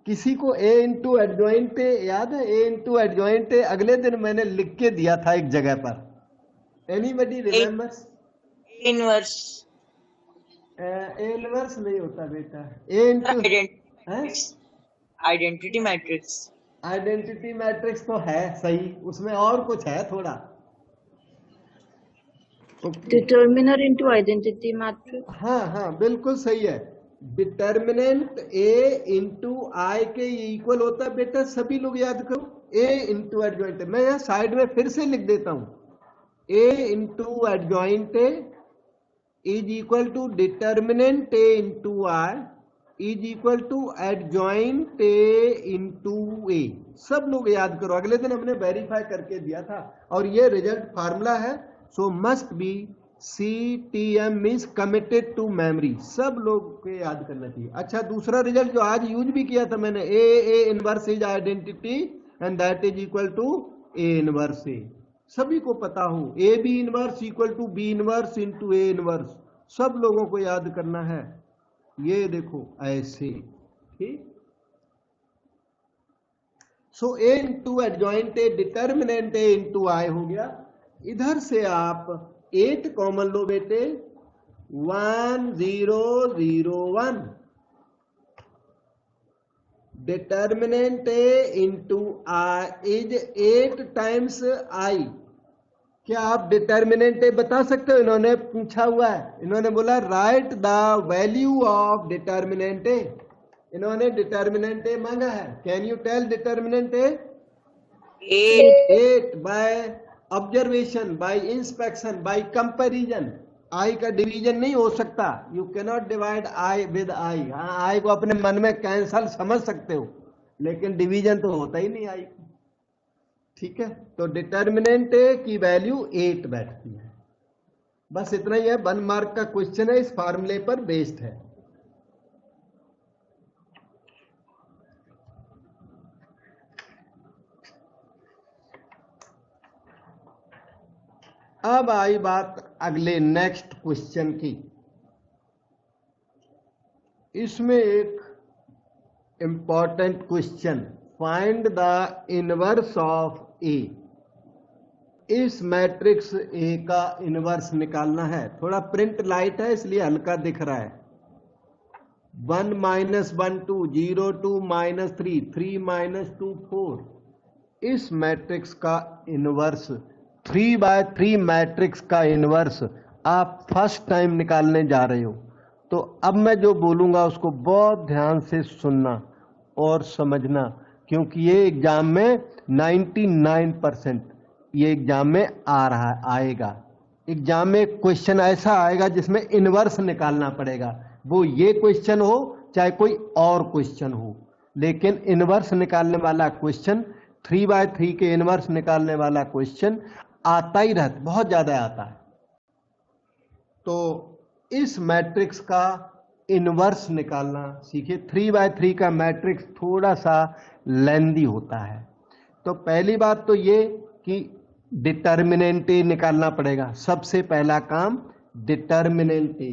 किसी को A इंटू एडजॉइंट A याद है? A इंटू एडजॉइंट A अगले दिन मैंने लिख के दिया था एक जगह पर। Anybody remembers? इनवर्स। इनवर्स नहीं होता बेटा। A into identity matrix. Identity matrix तो है सही, उसमें और कुछ है थोड़ा। Determiner into identity matrix. हाँ बिल्कुल सही है। डिटर्मिनेंट A इंटू आई के इक्वल होता है बेटा, सभी लोग याद करो। A इंटू एडजॉइंट, मैं यहाँ साइड में फिर से लिख देता हूं। A into adjoint is equal to determinant A into I is equal to adjoint A into A। सब लोग याद करो, अगले दिन हमने वेरीफाई करके दिया था और ये रिजल्ट फार्मूला है। So must be CTM means committed to memory, सब लोग को याद करना चाहिए। अच्छा, दूसरा रिजल्ट जो आज यूज भी किया था मैंने, A inverse is identity and that is equal to A inverse A। सभी को पता हो AB inverse equal to B inverse into A inverse, सब लोगों को याद करना है। ये देखो ऐसे, ठीक। So A into adjoint A determinant A into I हो गया। इधर से आप 8 कॉमन लो बेटे, 1 0 0 1। Determinant A into I is 8 times I। क्या आप डिटर्मिनेंट A बता सकते हो? इन्होंने पूछा हुआ है, इन्होंने बोला right the value of determinant A। इन्होंने डिटर्मिनेंट A मांगा है। Can you tell determinant A? 8 by observation, by inspection, by comparison. I का डिवीजन नहीं हो सकता, you can not divide I with I. हाँ, आई को अपने मन में कैंसल समझ सकते हो, लेकिन डिवीजन तो होता ही नहीं आई। ठीक है, तो डिटर्मिनेंट A की वैल्यू 8 बैठती है। बस इतना ही है, 1 मार्क का क्वेश्चन है, इस फार्मूले पर बेस्ड है। अब आई बात अगले नेक्स्ट क्वेश्चन की। इसमें एक important question, find the inverse of A। इस मैट्रिक्स A का इनवर्स निकालना है। थोड़ा प्रिंट लाइट है इसलिए हल्का दिख रहा है। 1 माइनस 1 2, 0 2 माइनस 3, 3 माइनस 2 4। इस मैट्रिक्स का इनवर्स 3/3 मैट्रिक्स का इनवर्स आप फर्स्ट टाइम निकालने जा रहे हो, तो अब मैं जो बोलूंगा उसको बहुत ध्यान से सुनना और समझना, क्योंकि ये एग्जाम में 99% ये एग्जाम में आएगा। एग्जाम में क्वेश्चन ऐसा आएगा जिसमें इनवर्स निकालना पड़ेगा, वो ये क्वेश्चन हो चाहे कोई और क्वेश्चन हो, लेकिन इनवर्स निकालने वाला क्वेश्चन 3/3 के इनवर्स निकालने वाला क्वेश्चन आता ही रहता, बहुत ज्यादा आता है। तो इस मैट्रिक्स का इनवर्स निकालना सीखिए। 3/3 का मैट्रिक्स थोड़ा सा लेंदी होता है। तो पहली बात तो ये कि डिटर्मिनेंट ए निकालना पड़ेगा। सबसे पहला काम डिटर्मिनेंट ए।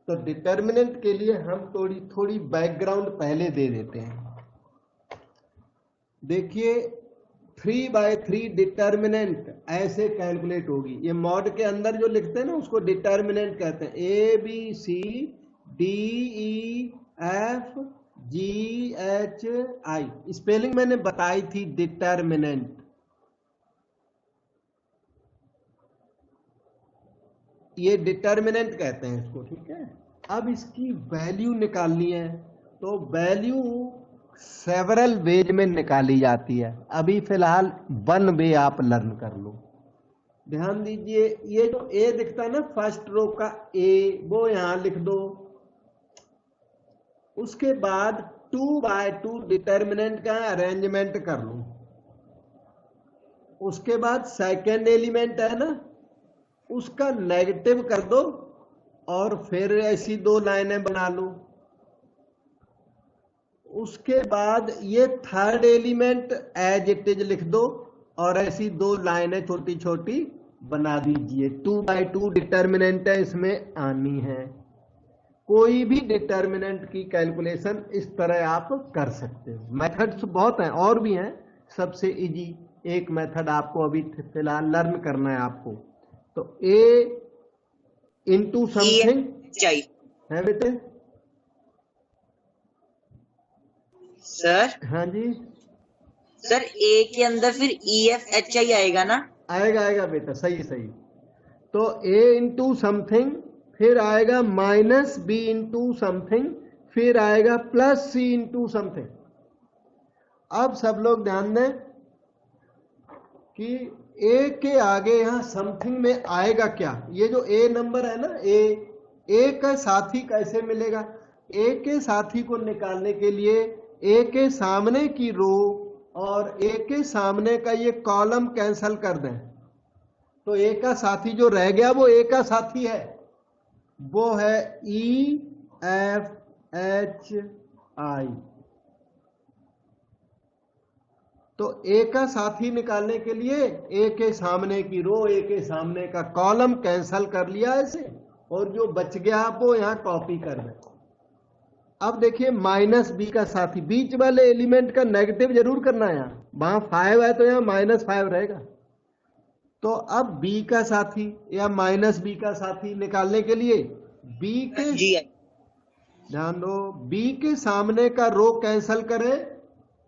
तो डिटर्मिनेंट के लिए हम थोड़ी बैकग्राउंड पहले दे देते हैं। देखिए 3/3 डिटर्मिनेंट ऐसे कैलकुलेट होगी। ये मॉड के अंदर जो लिखते हैं ना उसको डिटर्मिनेंट कहते हैं। ABCDEFGHI स्पेलिंग मैंने बताई थी डिटर्मिनेंट। ये डिटर्मिनेंट कहते हैं इसको, ठीक है। अब इसकी वैल्यू निकालनी है, तो वैल्यू सेवरल वेज में निकाली जाती है। अभी फिलहाल 1 वे आप लर्न कर लो। ध्यान दीजिए, ये जो ए दिखता है ना फर्स्ट रो का ए, वो यहां लिख दो। उसके बाद 2/2 डिटर्मिनेंट का अरेंजमेंट कर लो। उसके बाद सेकेंड एलिमेंट है ना, उसका नेगेटिव कर दो और फिर ऐसी 2 लाइनें बना लो। उसके बाद ये third element as it is लिख दो और ऐसी 2 लाइनें छोटी छोटी बना दीजिए। 2/2 डिटर्मिनेंट है, इसमें आनी है। कोई भी डिटर्मिनेंट की कैलकुलेशन इस तरह आप कर सकते हो। मेथड्स बहुत हैं, और भी हैं। सबसे इजी एक मेथड आपको अभी फिलहाल लर्न करना है आपको। तो a इंटू समथिंग है बेटे। सर हाँ जी सर ए के अंदर फिर EFHI आएगा ना? आएगा बेटा, सही। तो a इंटू समथिंग, फिर आएगा माइनस b इंटू समथिंग, फिर आएगा प्लस c इंटू समथिंग। अब सब लोग ध्यान दें कि ए के आगे यहां समथिंग में आएगा क्या। ये जो ए नंबर है ना, ए का साथी कैसे मिलेगा। ए के साथी को निकालने के लिए ए के सामने की रो और ए के सामने का ये कॉलम कैंसल कर दें, तो ए का साथी जो रह गया वो ए का साथी है, वो है EFHI। तो ए का साथी निकालने के लिए ए के सामने की रो, ए के सामने का कॉलम कैंसल कर लिया ऐसे, और जो बच गया वो यहां कॉपी कर दें। अब देखिए माइनस बी का साथी, बीच वाले एलिमेंट का नेगेटिव जरूर करना है। यहाँ वहां 5 है तो यहाँ -5 रहेगा। तो अब बी का साथी या माइनस बी का साथी निकालने के लिए बी के, ध्यान दो, बी के सामने का रो कैंसल करें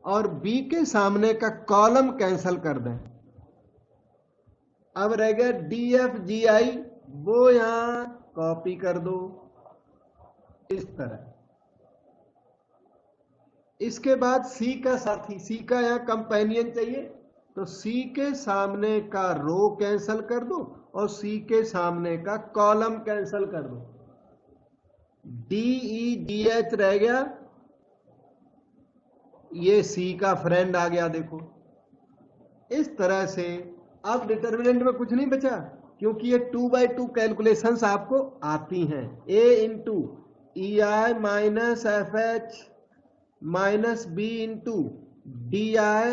और बी के सामने का कॉलम कैंसल कर दें। अब रह गया DFGI, वो यहां कॉपी कर दो इस तरह। इसके बाद सी का साथी, सी का यहां कंपेनियन चाहिए, तो सी के सामने का रो कैंसल कर दो और सी के सामने का कॉलम कैंसल कर दो। DEGH रह गया, ये सी का फ्रेंड आ गया। देखो इस तरह से अब डिटर्मिनेंट में कुछ नहीं बचा, क्योंकि ये 2/2 कैलकुलेशंस आपको आती हैं। A into EI minus FH minus B into DI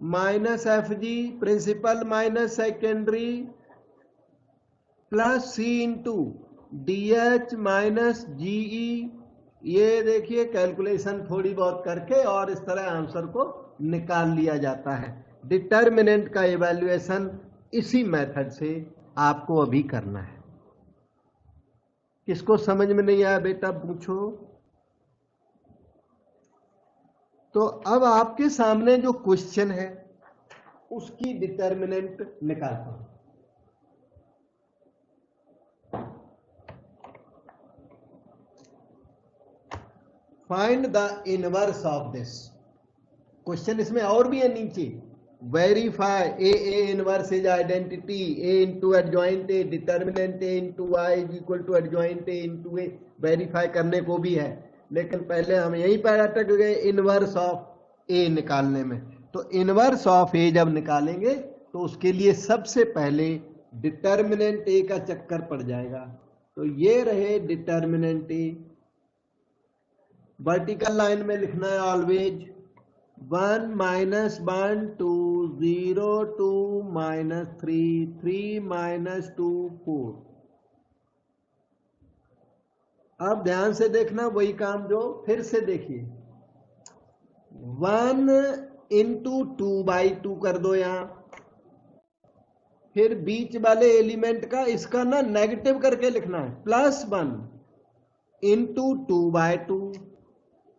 minus FG principal minus secondary plus C into DH minus GE। ये देखिए कैलकुलेशन थोड़ी बहुत करके और इस तरह आंसर को निकाल लिया जाता है। डिटर्मिनेंट का इवैल्यूएशन इसी मेथड से आपको अभी करना है। किसको समझ में नहीं आया बेटा पूछो। तो अब आपके सामने जो क्वेश्चन है उसकी डिटर्मिनेंट निकालता हूं। Find the inverse of this question. इसमें और भी है नीचे, verify A inverse is identity A into adjoint A determinant A into Y is equal to adjoint A into A. Verify करने को भी है, लेकिन पहले हम यहीं पर अटक गए इनवर्स ऑफ ए निकालने में। तो इनवर्स ऑफ ए जब निकालेंगे तो उसके लिए सबसे पहले डिटर्मिनेंट ए का चक्कर पड़ जाएगा। तो ये रहे डिटर्मिनेंट ए, वर्टिकल लाइन में लिखना है ऑलवेज 1 -1 2 0 2 -3 3 -2 4। अब ध्यान से देखना, वही काम जो फिर से देखिए 1 इंटू 2/2 कर दो यहां, फिर बीच वाले एलिमेंट का इसका ना नेगेटिव करके लिखना है +1 इंटू 2/2,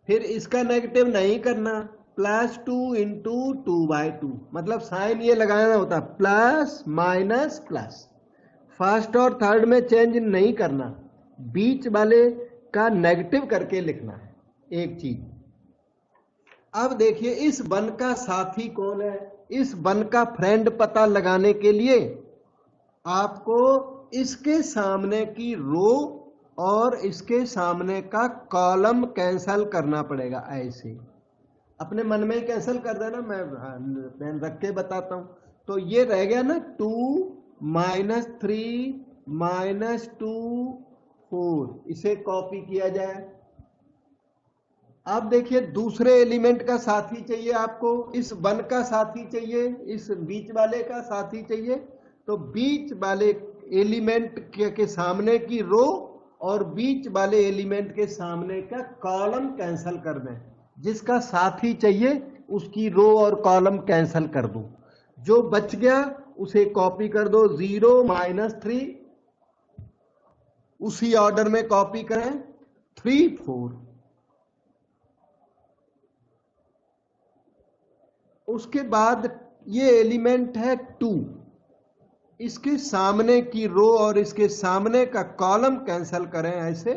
फिर इसका नेगेटिव नहीं करना +2 इंटू 2/2। मतलब साइन ये लगाना होता है प्लस माइनस प्लस। फर्स्ट और थर्ड में चेंज नहीं करना, बीच वाले का नेगेटिव करके लिखना है एक चीज। अब देखिए इस वन का साथी कौन है, इस वन का फ्रेंड पता लगाने के लिए आपको इसके सामने की रो और इसके सामने का कॉलम कैंसल करना पड़ेगा। ऐसे अपने मन में ही कैंसल कर देना, मैं पेन रख के बताता हूं। तो ये रह गया ना 2 -3 -2 4, इसे कॉपी किया जाए। अब देखिए दूसरे एलिमेंट का साथी चाहिए आपको, इस वन का साथी चाहिए, इस बीच वाले का साथी चाहिए। तो बीच वाले एलिमेंट के सामने की रो और बीच वाले एलिमेंट के सामने का कॉलम कैंसल कर दें। जिसका साथी चाहिए उसकी रो और कॉलम कैंसल कर दो, जो बच गया उसे कॉपी कर दो 0 -3, उसी ऑर्डर में कॉपी करें 3 4। उसके बाद ये एलिमेंट है 2, इसके सामने की रो और इसके सामने का कॉलम कैंसल करें ऐसे,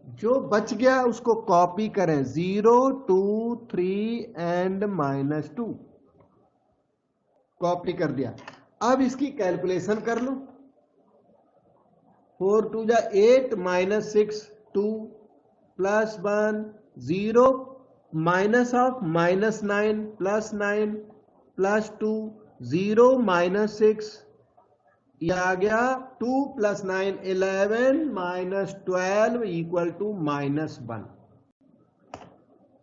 जो बच गया उसको कॉपी करें 0 2 3 एंड -2, कॉपी कर दिया। अब इसकी कैलकुलेशन कर लो, 4 2 जा 8 -6 2 +1 0 माइनस ऑफ -9 +9 +2 0 -6, यह आ गया 2 + 9 11 -12 इक्वल टू -1।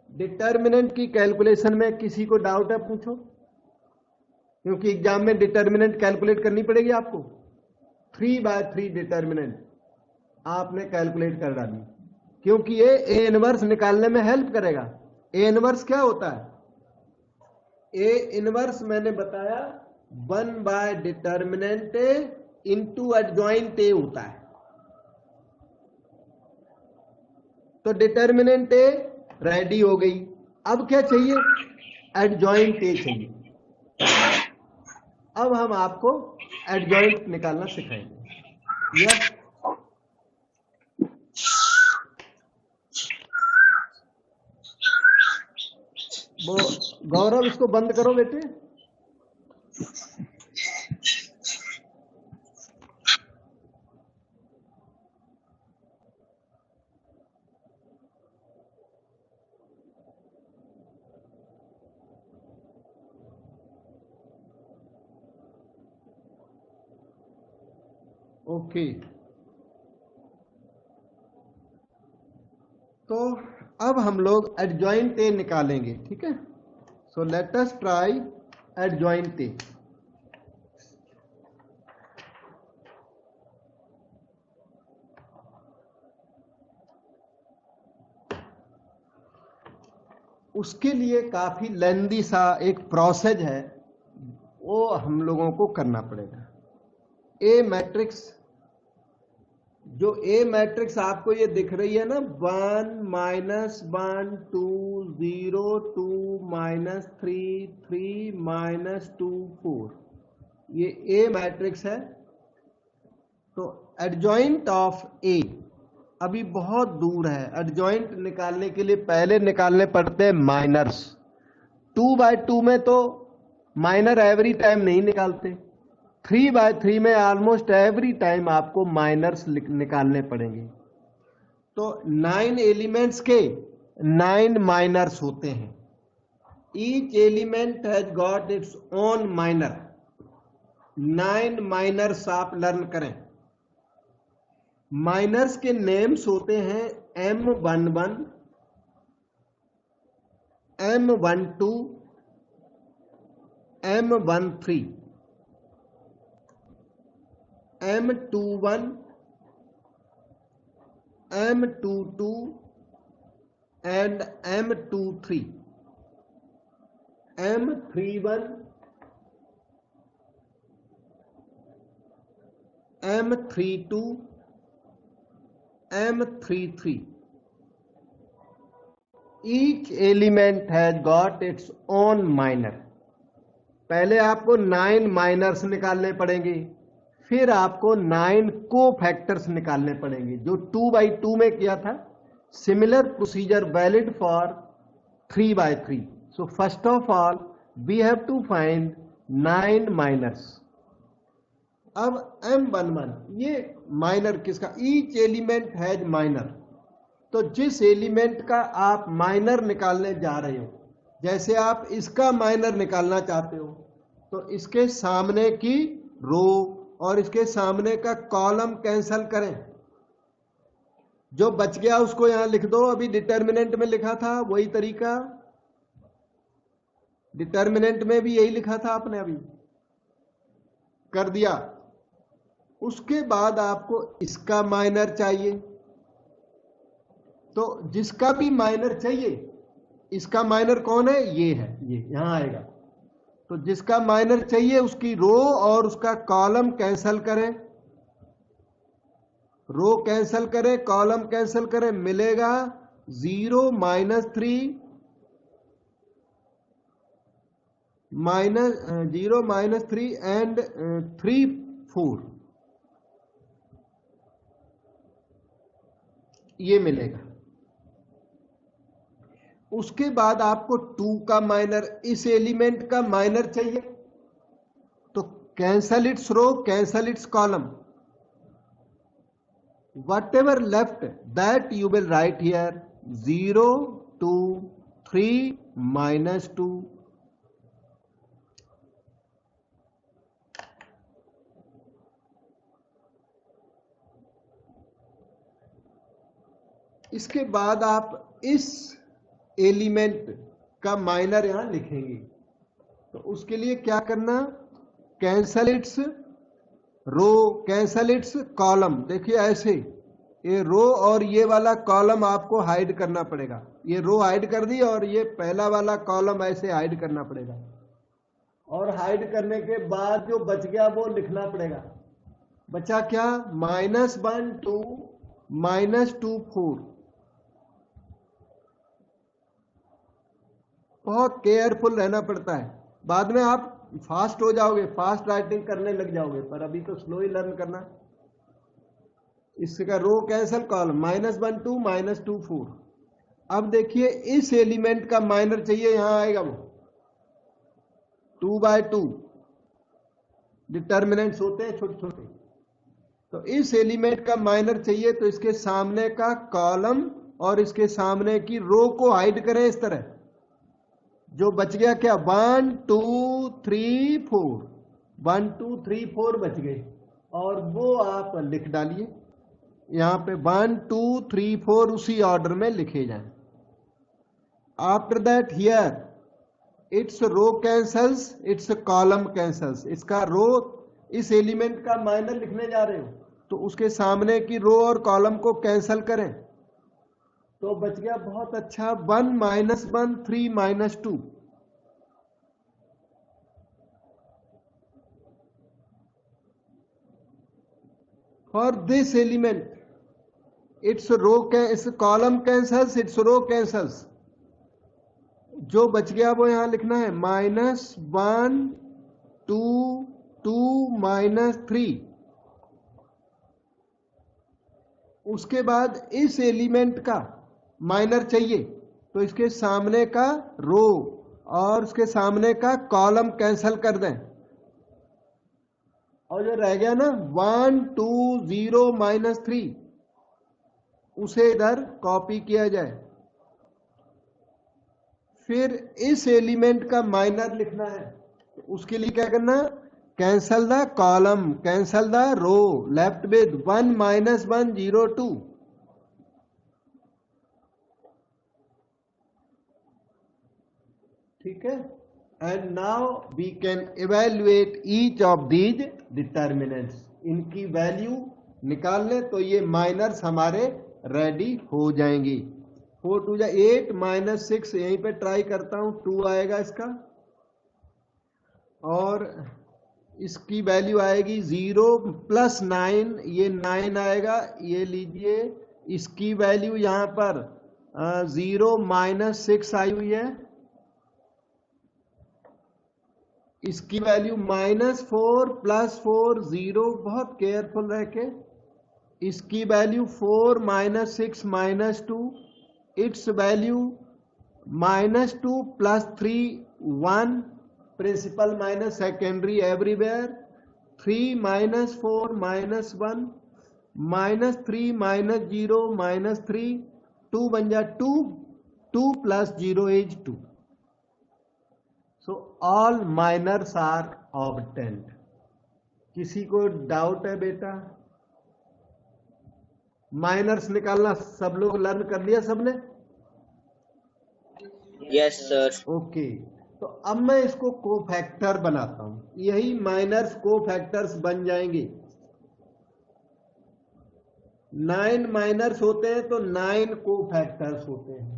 डिटर्मिनेंट की कैलकुलेशन में किसी को डाउट है पूछो, क्योंकि एग्जाम में डिटर्मिनेंट कैलकुलेट करनी पड़ेगी आपको। 3/3 डिटर्मिनेंट आपने कैलकुलेट कर डाली, क्योंकि ये ए इनवर्स निकालने में हेल्प करेगा। ए इनवर्स क्या होता है? ए इनवर्स मैंने बताया 1 डिटर्मिनेंट ए इंटू एडजॉइंट ए होता है। तो डिटर्मिनेंट ए रेडी हो गई, अब क्या चाहिए? एडजॉइंट ए चाहिए। अब हम आपको एडजॉइंट निकालना सिखाएंगे। यह वो गौरव इसको बंद करो बेटे। ओके, तो अब हम लोग एडजॉइंट ए निकालेंगे, ठीक है। So let us try adjoint A. उसके लिए काफी लेंदी सा एक प्रोसेस है, वो हम लोगों को करना पड़ेगा। ए मैट्रिक्स जो ए मैट्रिक्स आपको ये दिख रही है ना, 1 -1 2 0 2 -3 3 -2 4, ये ए मैट्रिक्स है। तो एडजॉइंट ऑफ ए अभी बहुत दूर है। एडजॉइंट निकालने के लिए पहले निकालने पड़ते हैं माइनर्स। 2/2 में तो माइनर एवरी टाइम नहीं निकालते, 3/3 में ऑलमोस्ट एवरी टाइम आपको माइनर्स निकालने पड़ेंगे। तो 9 एलिमेंट्स के 9 माइनर्स होते हैं। Each element has got its own minor. 9 minors आप लर्न करें। माइनर्स के नेम्स होते हैं M11, M12, M13, M21, M22 and M23, M31, M32, M33. Each element has got its own minor. पहले आपको 9 माइनर्स निकालने पड़ेंगे, फिर आपको 9 को फैक्टर्स निकालने पड़ेंगे, जो 2/2 में किया था। Similar procedure valid for 3/3. So first of all we have to find 9 minors. अब M11 ये माइनर किसका? Each element has minor. तो जिस एलिमेंट का आप माइनर निकालने जा रहे हो, जैसे आप इसका माइनर निकालना चाहते हो, तो इसके सामने की रो और इसके सामने का कॉलम कैंसल करें। जो बच गया उसको यहां लिख दो। अभी डिटर्मिनेंट में लिखा था वही तरीका, डिटर्मिनेंट में भी यही लिखा था आपने, अभी कर दिया। उसके बाद आपको इसका माइनर चाहिए, तो जिसका भी माइनर चाहिए, इसका माइनर कौन है? ये है, ये यहां आएगा। तो जिसका माइनर चाहिए उसकी रो और उसका कॉलम कैंसल करें, रो कैंसल करें, कॉलम कैंसल करें, मिलेगा 0 -3 0 -3 एंड 3 4, ये मिलेगा। उसके बाद आपको 2 का माइनर, इस एलिमेंट का माइनर चाहिए, तो cancel its row, cancel its column, whatever left that you will write here 0 2 3 -2. इसके बाद आप इस एलिमेंट का माइनर यहां लिखेंगे। तो उसके लिए क्या करना? Cancel its row, cancel its column. देखिए ऐसे, ये रो और ये वाला कॉलम आपको हाइड करना पड़ेगा। ये रो हाइड कर दी और ये पहला वाला कॉलम ऐसे हाइड करना पड़ेगा, और हाइड करने के बाद जो बच गया वो लिखना पड़ेगा। बचा क्या? -1 2 -2 4। बहुत केयरफुल रहना पड़ता है, बाद में आप फास्ट हो जाओगे, फास्ट राइटिंग करने लग जाओगे, पर अभी तो स्लो ही लर्न करना। इसका रो कैंसल, कॉलम -1 2 -2 4। अब देखिए इस एलिमेंट का माइनर चाहिए, यहां आएगा वो 2/2। डिटर्मिनेंट्स होते हैं छोटे छोटे, तो इस एलिमेंट का माइनर चाहिए, तो इसके सामने का कॉलम और इसके सामने की रो को हाइड करें इस तरह। जो बच गया क्या? 1 2 3 4, 1 2 3 4 बच गए, और वो आप लिख डालिए यहां पे 1 2 3 4 उसी ऑर्डर में लिखे जाएं। After that here its row cancels, its column cancels. इसका रो, इस एलिमेंट का माइनर लिखने जा रहे हो, तो उसके सामने की रो और कॉलम को कैंसल करें, तो बच गया बहुत अच्छा 1 -1 3 -2। For this element its column cancels, its row cancels. जो बच गया वो यहां लिखना है -1 2 2 -3। उसके बाद इस एलिमेंट का माइनर चाहिए तो इसके सामने का रो और उसके सामने का कॉलम कैंसल कर दें, और जो रह गया ना 1 2 0 -3 उसे इधर कॉपी किया जाए। फिर इस एलिमेंट का माइनर लिखना है, उसके लिए क्या करना, cancel the column, cancel the row, left with 1 -1 0 2। ठीक है। And now we can evaluate each of these determinants. इनकी वैल्यू निकाल लें तो ये माइनर्स हमारे रेडी हो जाएंगी। 4 2 8 -6, यहीं पे ट्राई करता हूं, 2 आएगा इसका, और इसकी वैल्यू आएगी 0 + 9, ये 9 आएगा। ये लीजिए, इसकी वैल्यू यहां पर 0 -6 आई हुई है, इसकी वैल्यू -4 + 4 0, बहुत केयरफुल रह के। इसकी value 4 -6 -2, its value -2 + 3 1, principal minus secondary everywhere. 3 -4 -1 -3 -0 -3, 2 बन जा 2, 2 + 0 is 2। So all minors are obtained। किसी को डाउट है बेटा? माइनर्स निकालना सब लोग लर्न कर लिया सबने? Yes sir. ओके, तो अब मैं इसको कोफैक्टर बनाता हूं, यही माइनर्स कोफैक्टर्स बन जाएंगे। 9 माइनर्स होते हैं तो 9 कोफैक्टर्स होते हैं।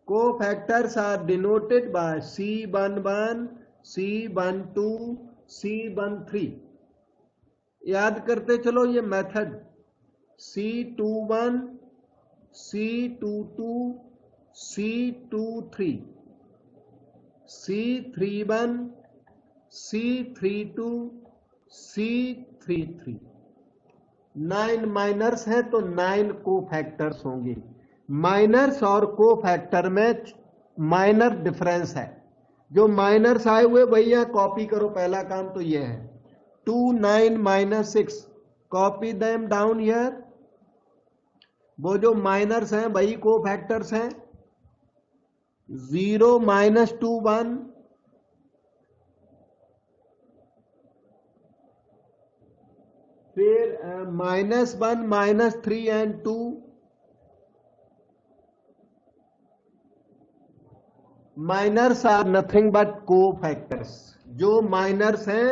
Cofactors are denoted by C11 C12 C13। याद करते चलो ये method, C21 C22 C23 C31 C32 C33। 9 miners हैं तो 9 कोफैक्टर्स होंगे। माइनर्स और कोफैक्टर में माइनर डिफरेंस है। जो माइनर्स आए हुए भैया कॉपी करो, पहला काम तो यह है। 2 9 -6, कॉपी देम डाउन हियर। वो जो माइनर्स हैं वही कोफैक्टर्स हैं। 0 -2 1, फिर -1 -3 and 2, minors are nothing but cofactors. जो माइनर्स हैं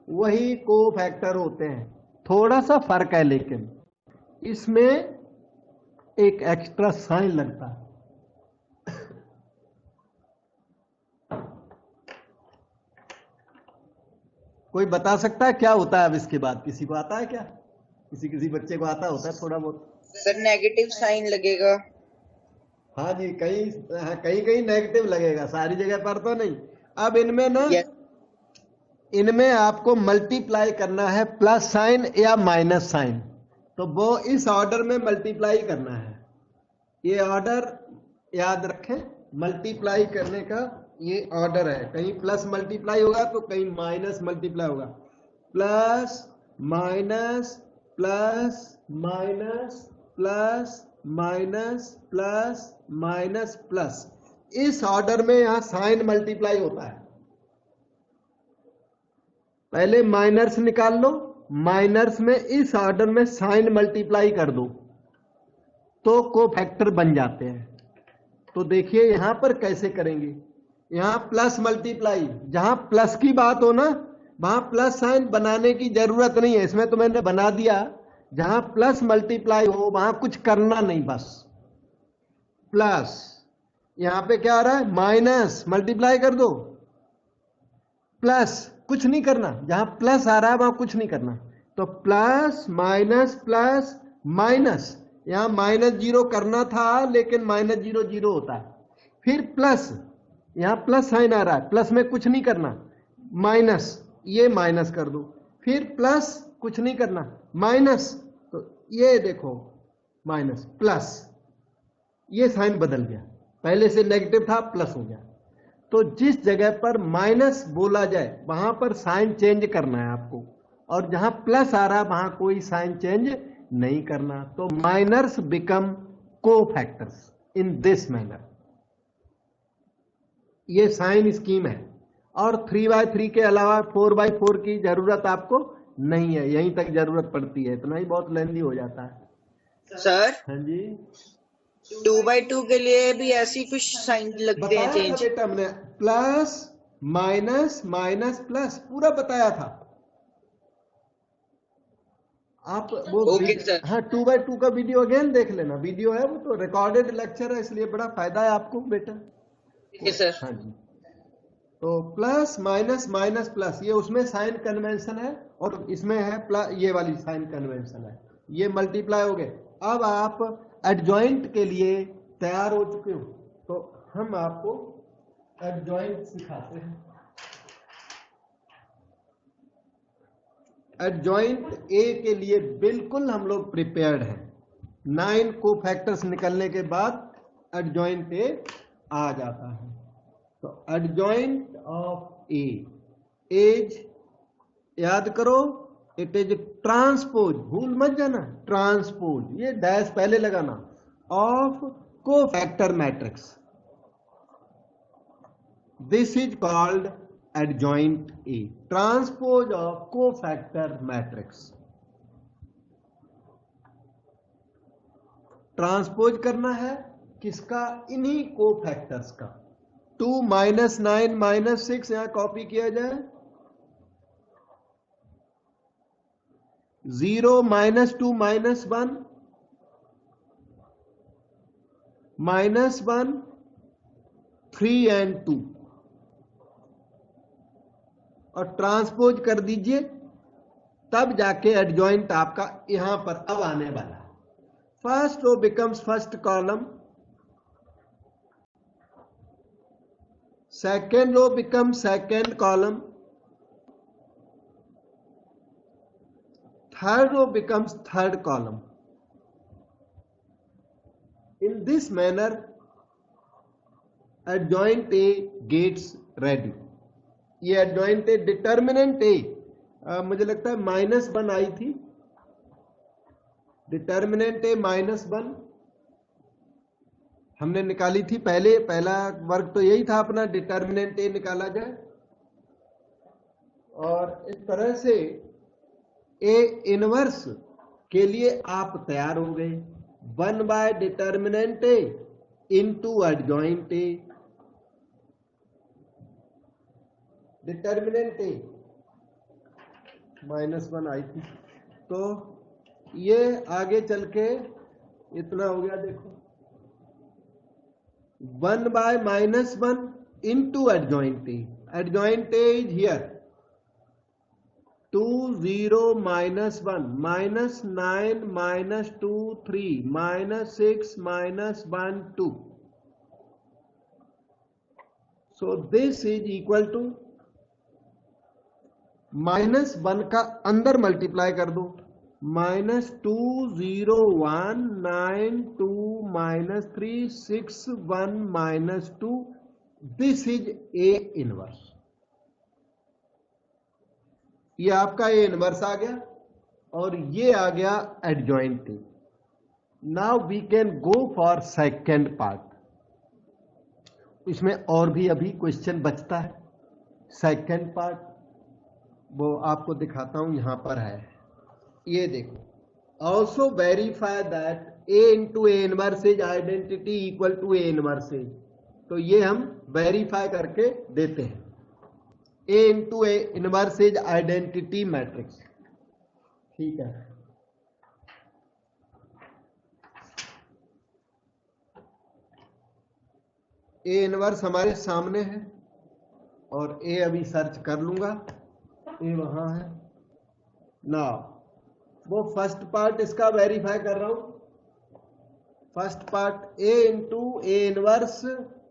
वही कोफैक्टर होते हैं। थोड़ा सा फर्क है, लेकिन इसमें एक एक्स्ट्रा साइन लगता है। कोई बता सकता है क्या होता है अब इसके बाद? किसी को आता है क्या? किसी बच्चे को आता होता है थोड़ा बहुत? सर नेगेटिव साइन लगेगा। हाँ जी, कहीं नेगेटिव लगेगा, सारी जगह पर तो नहीं। अब इनमें ना इनमें आपको मल्टीप्लाई करना है, प्लस साइन या माइनस साइन, तो वो इस ऑर्डर में मल्टीप्लाई करना है। ये ऑर्डर याद रखें, मल्टीप्लाई करने का ये ऑर्डर है। कहीं प्लस मल्टीप्लाई होगा तो कहीं माइनस मल्टीप्लाई होगा। Plus minus plus minus plus minus plus minus plus, इस ऑर्डर में यहां साइन मल्टीप्लाई होता है। पहले माइनर्स निकाल लो, माइनर्स में इस ऑर्डर में साइन मल्टीप्लाई कर दो तो कोफैक्टर बन जाते हैं। तो देखिए यहां पर कैसे करेंगे। यहां प्लस मल्टीप्लाई, जहां प्लस की बात हो ना वहां प्लस साइन बनाने की जरूरत नहीं है, इसमें तो मैंने बना दिया। जहां प्लस मल्टीप्लाई हो वहां कुछ करना नहीं, बस प्लस। यहां पे क्या आ रहा है? माइनस, मल्टीप्लाई कर दो, प्लस, कुछ नहीं करना। जहां प्लस आ रहा है वहां कुछ नहीं करना। तो प्लस माइनस प्लस माइनस, यहां -0 करना था लेकिन -0 होता है, फिर प्लस, यहां प्लस साइन आ रहा है, प्लस में कुछ नहीं करना, माइनस, ये माइनस कर दो, फिर प्लस, कुछ नहीं करना, माइनस, तो ये देखो माइनस प्लस, ये साइन बदल गया, पहले से नेगेटिव था प्लस हो गया। तो जिस जगह पर माइनस बोला जाए वहां पर साइन चेंज करना है आपको, और जहां प्लस आ रहा है वहां कोई साइन चेंज नहीं करना। तो minors become cofactors in this manner. ये साइन स्कीम है, और 3/3 के अलावा 4/4 की जरूरत आपको नहीं है, यहीं तक जरूरत पड़ती है, इतना ही बहुत लेंदी हो जाता है। सर हाँ जी, 2/2 के लिए भी ऐसी कुछ साइन लगते हैं बताया था चेंज? बेटा हमने, प्लस माइनस माइनस प्लस पूरा बताया था। आप वो ओके सर। हाँ 2/2 का वीडियो अगेन देख लेना, वीडियो है वो तो रिकॉर्डेड लेक्चर है, इसलिए बड़ा फायदा है आपको बेटा। ठीक है सर। हाँ जी, तो प्लस माइनस माइनस प्लस, ये उसमें साइन कन्वेंशन है, और इसमें है प्लस, ये वाली साइन कन्वेंशन है, ये मल्टीप्लाई हो गए। अब आप एडजॉइंट के लिए तैयार हो चुके हो, तो हम आपको एडजॉइंट सिखाते हैं। एडजॉइंट ए के लिए बिल्कुल हम लोग प्रिपेयर्ड हैं। 9 कोफैक्टर्स निकलने के बाद एडजॉइंट ए आ जाता है। तो एडजॉइंट ऑफ ए इज, याद करो, इट इज ट्रांसपोज, भूल मत जाना, ट्रांसपोज, ये डैश पहले लगाना, of cofactor matrix. This is called adjoint A, transpose of cofactor matrix। Transpose करना है किसका? इन्हीं कोफैक्टर्स का। 2 -9 -6 यहां कॉपी किया जाए, 0 -2 -1 -1 3 and 2, और ट्रांसपोज कर दीजिए, तब जाके एडजॉइंट आपका यहां पर अब आने वाला है। First row becomes first column, second row becomes second column, third row becomes third column. In this manner adjoint A gets ready. ये एडजॉइंट ए, डिटर्मिनेंट ए, मुझे लगता है -1 आई थी, डिटर्मिनेंट ए -1 हमने निकाली थी पहले, पहला वर्ग तो यही था अपना, डिटर्मिनेंट ए निकाला जाए। और इस तरह से ए इनवर्स के लिए आप तैयार हो गए, 1 determinant A into adjoint A. Determinant A -1 I थी, तो ये आगे चल के इतना हो गया, देखो 1 -1 into adjoint A. Adjoint A is here 2 0 -1 -9 -2 3 -6 -1 2। So this is equal to -1 का अंदर मल्टीप्लाई कर दो, -2 0 1 9 2 -3 6 1 -2। दिस इज ए इनवर्स, ये आपका ए इनवर्स आ गया, और ये आ गया adjoint A. Now we can go for second part. इसमें और भी अभी क्वेश्चन बचता है। सेकेंड पार्ट वो आपको दिखाता हूं, यहां पर है, ये देखो, also verify that A into A inverse is identity equal to A inverse is. तो ये हम वेरीफाई करके देते हैं, A into A inverse is identity matrix. ठीक है, ए इनवर्स हमारे सामने है, और ए अभी सर्च कर लूंगा, ए वहां है। नाउ वो फर्स्ट पार्ट इसका वेरीफाई कर रहा हूं। First part A into A inverse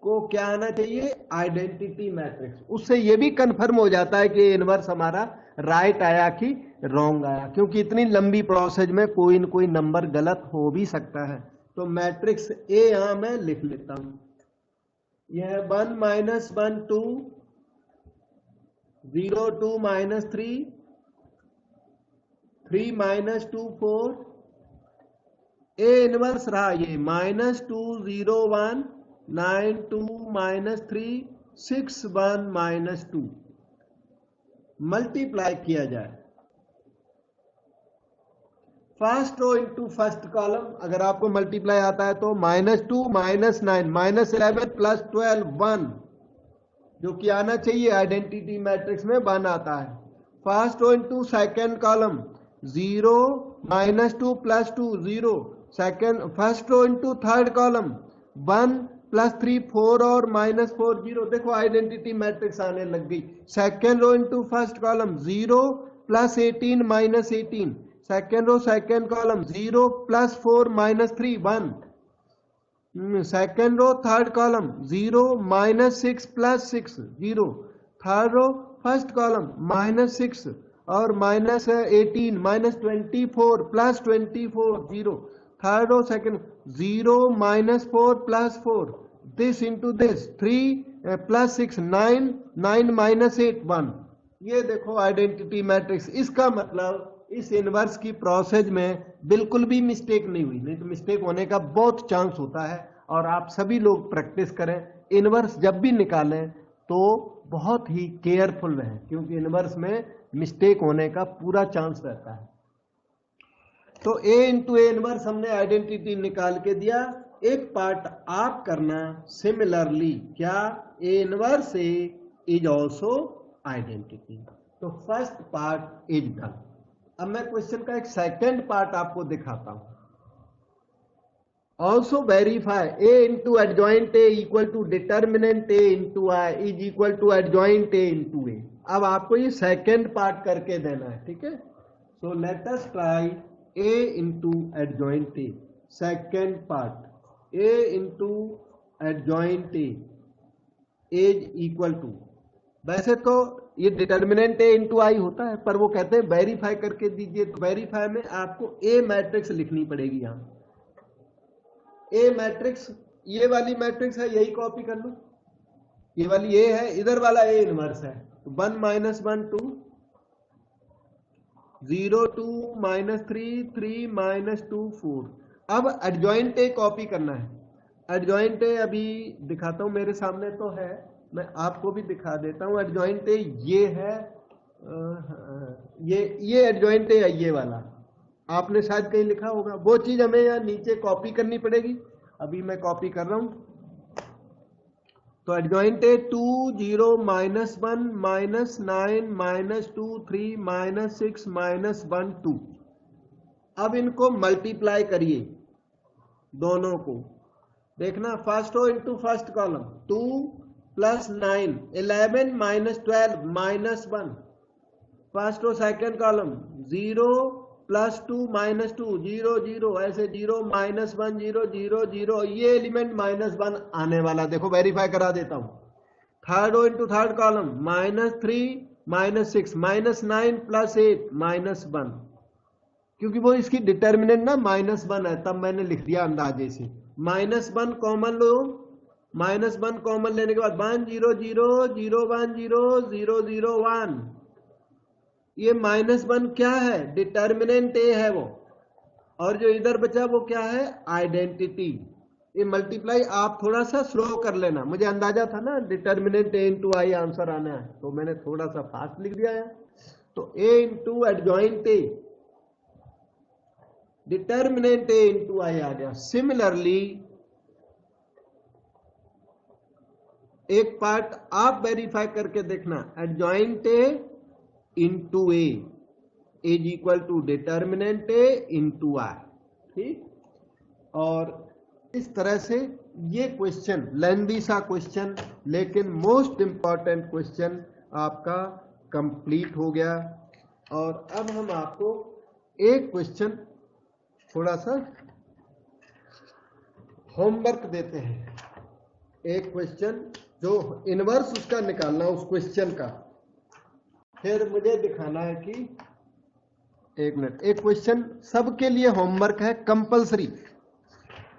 को क्या आना चाहिए, आइडेंटिटी मैट्रिक्स। उससे ये भी कंफर्म हो जाता है कि ए इनवर्स हमारा राइट आया कि रॉन्ग आया, क्योंकि इतनी लंबी प्रोसेस में कोई न कोई नंबर गलत हो भी सकता है। तो मैट्रिक्स ए यहां मैं लिख लेता हूं, यह 1 -1 2 0 2 -3 3 -2 4, ए इनवर्स रहा ये -2 0 1 9 2 -3 6 1 -2। मल्टीप्लाई किया जाए first row into first column. अगर आपको मल्टीप्लाई आता है तो -2 -9 -11 + 12 1, जो कि आना चाहिए आइडेंटिटी मैट्रिक्स में 1 आता है। First row into second column 0 -2 + 2 0। Second first row into third column 1 + 3 4 और -4 0। देखो आइडेंटिटी मैट्रिक्स आने लग गई। Second row into first column 0 + 18 -18। Second row second column 0 + 4 -3 1। Second row third column 0 -6 + 6 0। Third row first column -6 और -18 -24 + 24 0। Third row second 0 -4 + 4, this into this 3 + 6 9 9 -8 1। ये देखो identity matrix. इसका मतलब इस इनवर्स की प्रोसेस में बिल्कुल भी मिस्टेक नहीं हुई, नहीं तो मिस्टेक होने का बहुत चांस होता है। और आप सभी लोग प्रैक्टिस करें, इनवर्स जब भी निकालें तो बहुत ही केयरफुल रहें, क्योंकि इनवर्स में मिस्टेक होने का पूरा चांस रहता है। तो ए इंटू ए इनवर्स हमने आइडेंटिटी निकाल के दिया। एक पार्ट आप करना सिमिलरली, क्या A inverse A is also identity. तो फर्स्ट पार्ट इज डन। अब मैं क्वेश्चन का एक सेकंड पार्ट आपको दिखाता हूं। Also verify A into adjoint A equal to determinant A into I is equal to adjoint A into A. अब आपको ये सेकंड पार्ट करके देना है, ठीक है। So let us try a into adjoint a। Second part a into adjoint a is equal to, वैसे तो ये डिटर्मिनेंट a into I होता है, पर वो कहते हैं वेरीफाई करके दीजिए। तो वेरीफाई में आपको a मैट्रिक्स लिखनी पड़ेगी। यहाँ a मैट्रिक्स ये वाली मैट्रिक्स है, यही कॉपी कर लो। ये वाली a है, इधर वाला a इनवर्स है। तो 1 -1 2 0 2 -3 3 -2 4। अब एडजॉइंट ए कॉपी करना है। एडजॉइंट ए अभी दिखाता हूं, मेरे सामने तो है, मैं आपको भी दिखा देता हूं। एडजॉइंट ए ये है, ये एडजॉइंट ए है, ये वाला आपने शायद कहीं लिखा होगा। वो चीज हमें यहाँ नीचे कॉपी करनी पड़ेगी। अभी मैं कॉपी कर रहा हूं। तो एडजॉइंट है 2 0 -1 -9 -2 3 -6 -1 2। अब इनको मल्टीप्लाई करिए दोनों को। देखना first row into first column 2 + 9 11 -12 -1। First row second column 0 + 2 -2 0 0, ऐसे 0 -1 0 0 0, ये एलिमेंट -1 आने वाला। देखो वेरीफाई करा देता हूं। Third row into third column -3 -6 -9 + 8 -1, क्योंकि वो इसकी डिटर्मिनेंट ना -1 है, तब मैंने लिख दिया अंदाजे से। -1 कॉमन लो, -1 कॉमन लेने के बाद 1 0 0 0 1 0 0 0 1। ये -1 क्या है, डिटर्मिनेंट ए है वो, और जो इधर बचा वो क्या है, आइडेंटिटी। ये मल्टीप्लाई आप थोड़ा सा स्लो कर लेना, मुझे अंदाजा था ना determinant A into I answer आना है, तो मैंने थोड़ा सा फास्ट लिख दिया है। तो A into adjoint A, determinant A into I आ गया। सिमिलरली एक पार्ट आप वेरीफाई करके देखना, adjoint A into A is equal to determinant A into I, ठीक। और इस तरह से ये क्वेश्चन लेंदी सा क्वेश्चन, लेकिन मोस्ट इंपॉर्टेंट क्वेश्चन आपका कंप्लीट हो गया। और अब हम आपको एक क्वेश्चन थोड़ा सा होमवर्क देते हैं, एक क्वेश्चन जो इनवर्स उसका निकालना उस क्वेश्चन का, फिर मुझे दिखाना है कि एक मिनट, एक क्वेश्चन सबके लिए होमवर्क है कंपलसरी,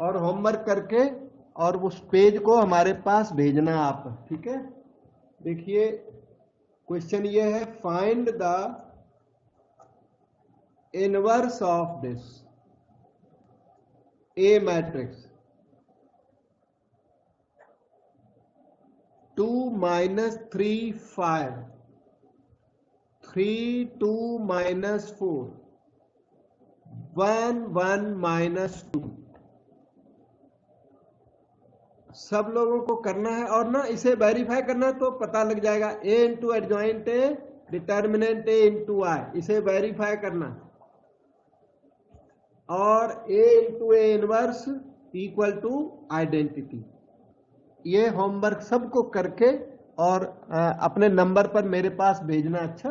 और होमवर्क करके और उस पेज को हमारे पास भेजना आप, ठीक है। देखिए क्वेश्चन ये है, find the inverse of this A matrix 2 - 3 5 3 2 - 4 1 1 - 2। सब लोगों को करना है और ना इसे वेरीफाई करना है, तो पता लग जाएगा A into adjoint A determinant A into I, इसे वेरीफाई करना, और A into A inverse equal to identity. ये होमवर्क सबको करके और अपने नंबर पर मेरे पास भेजना। अच्छा।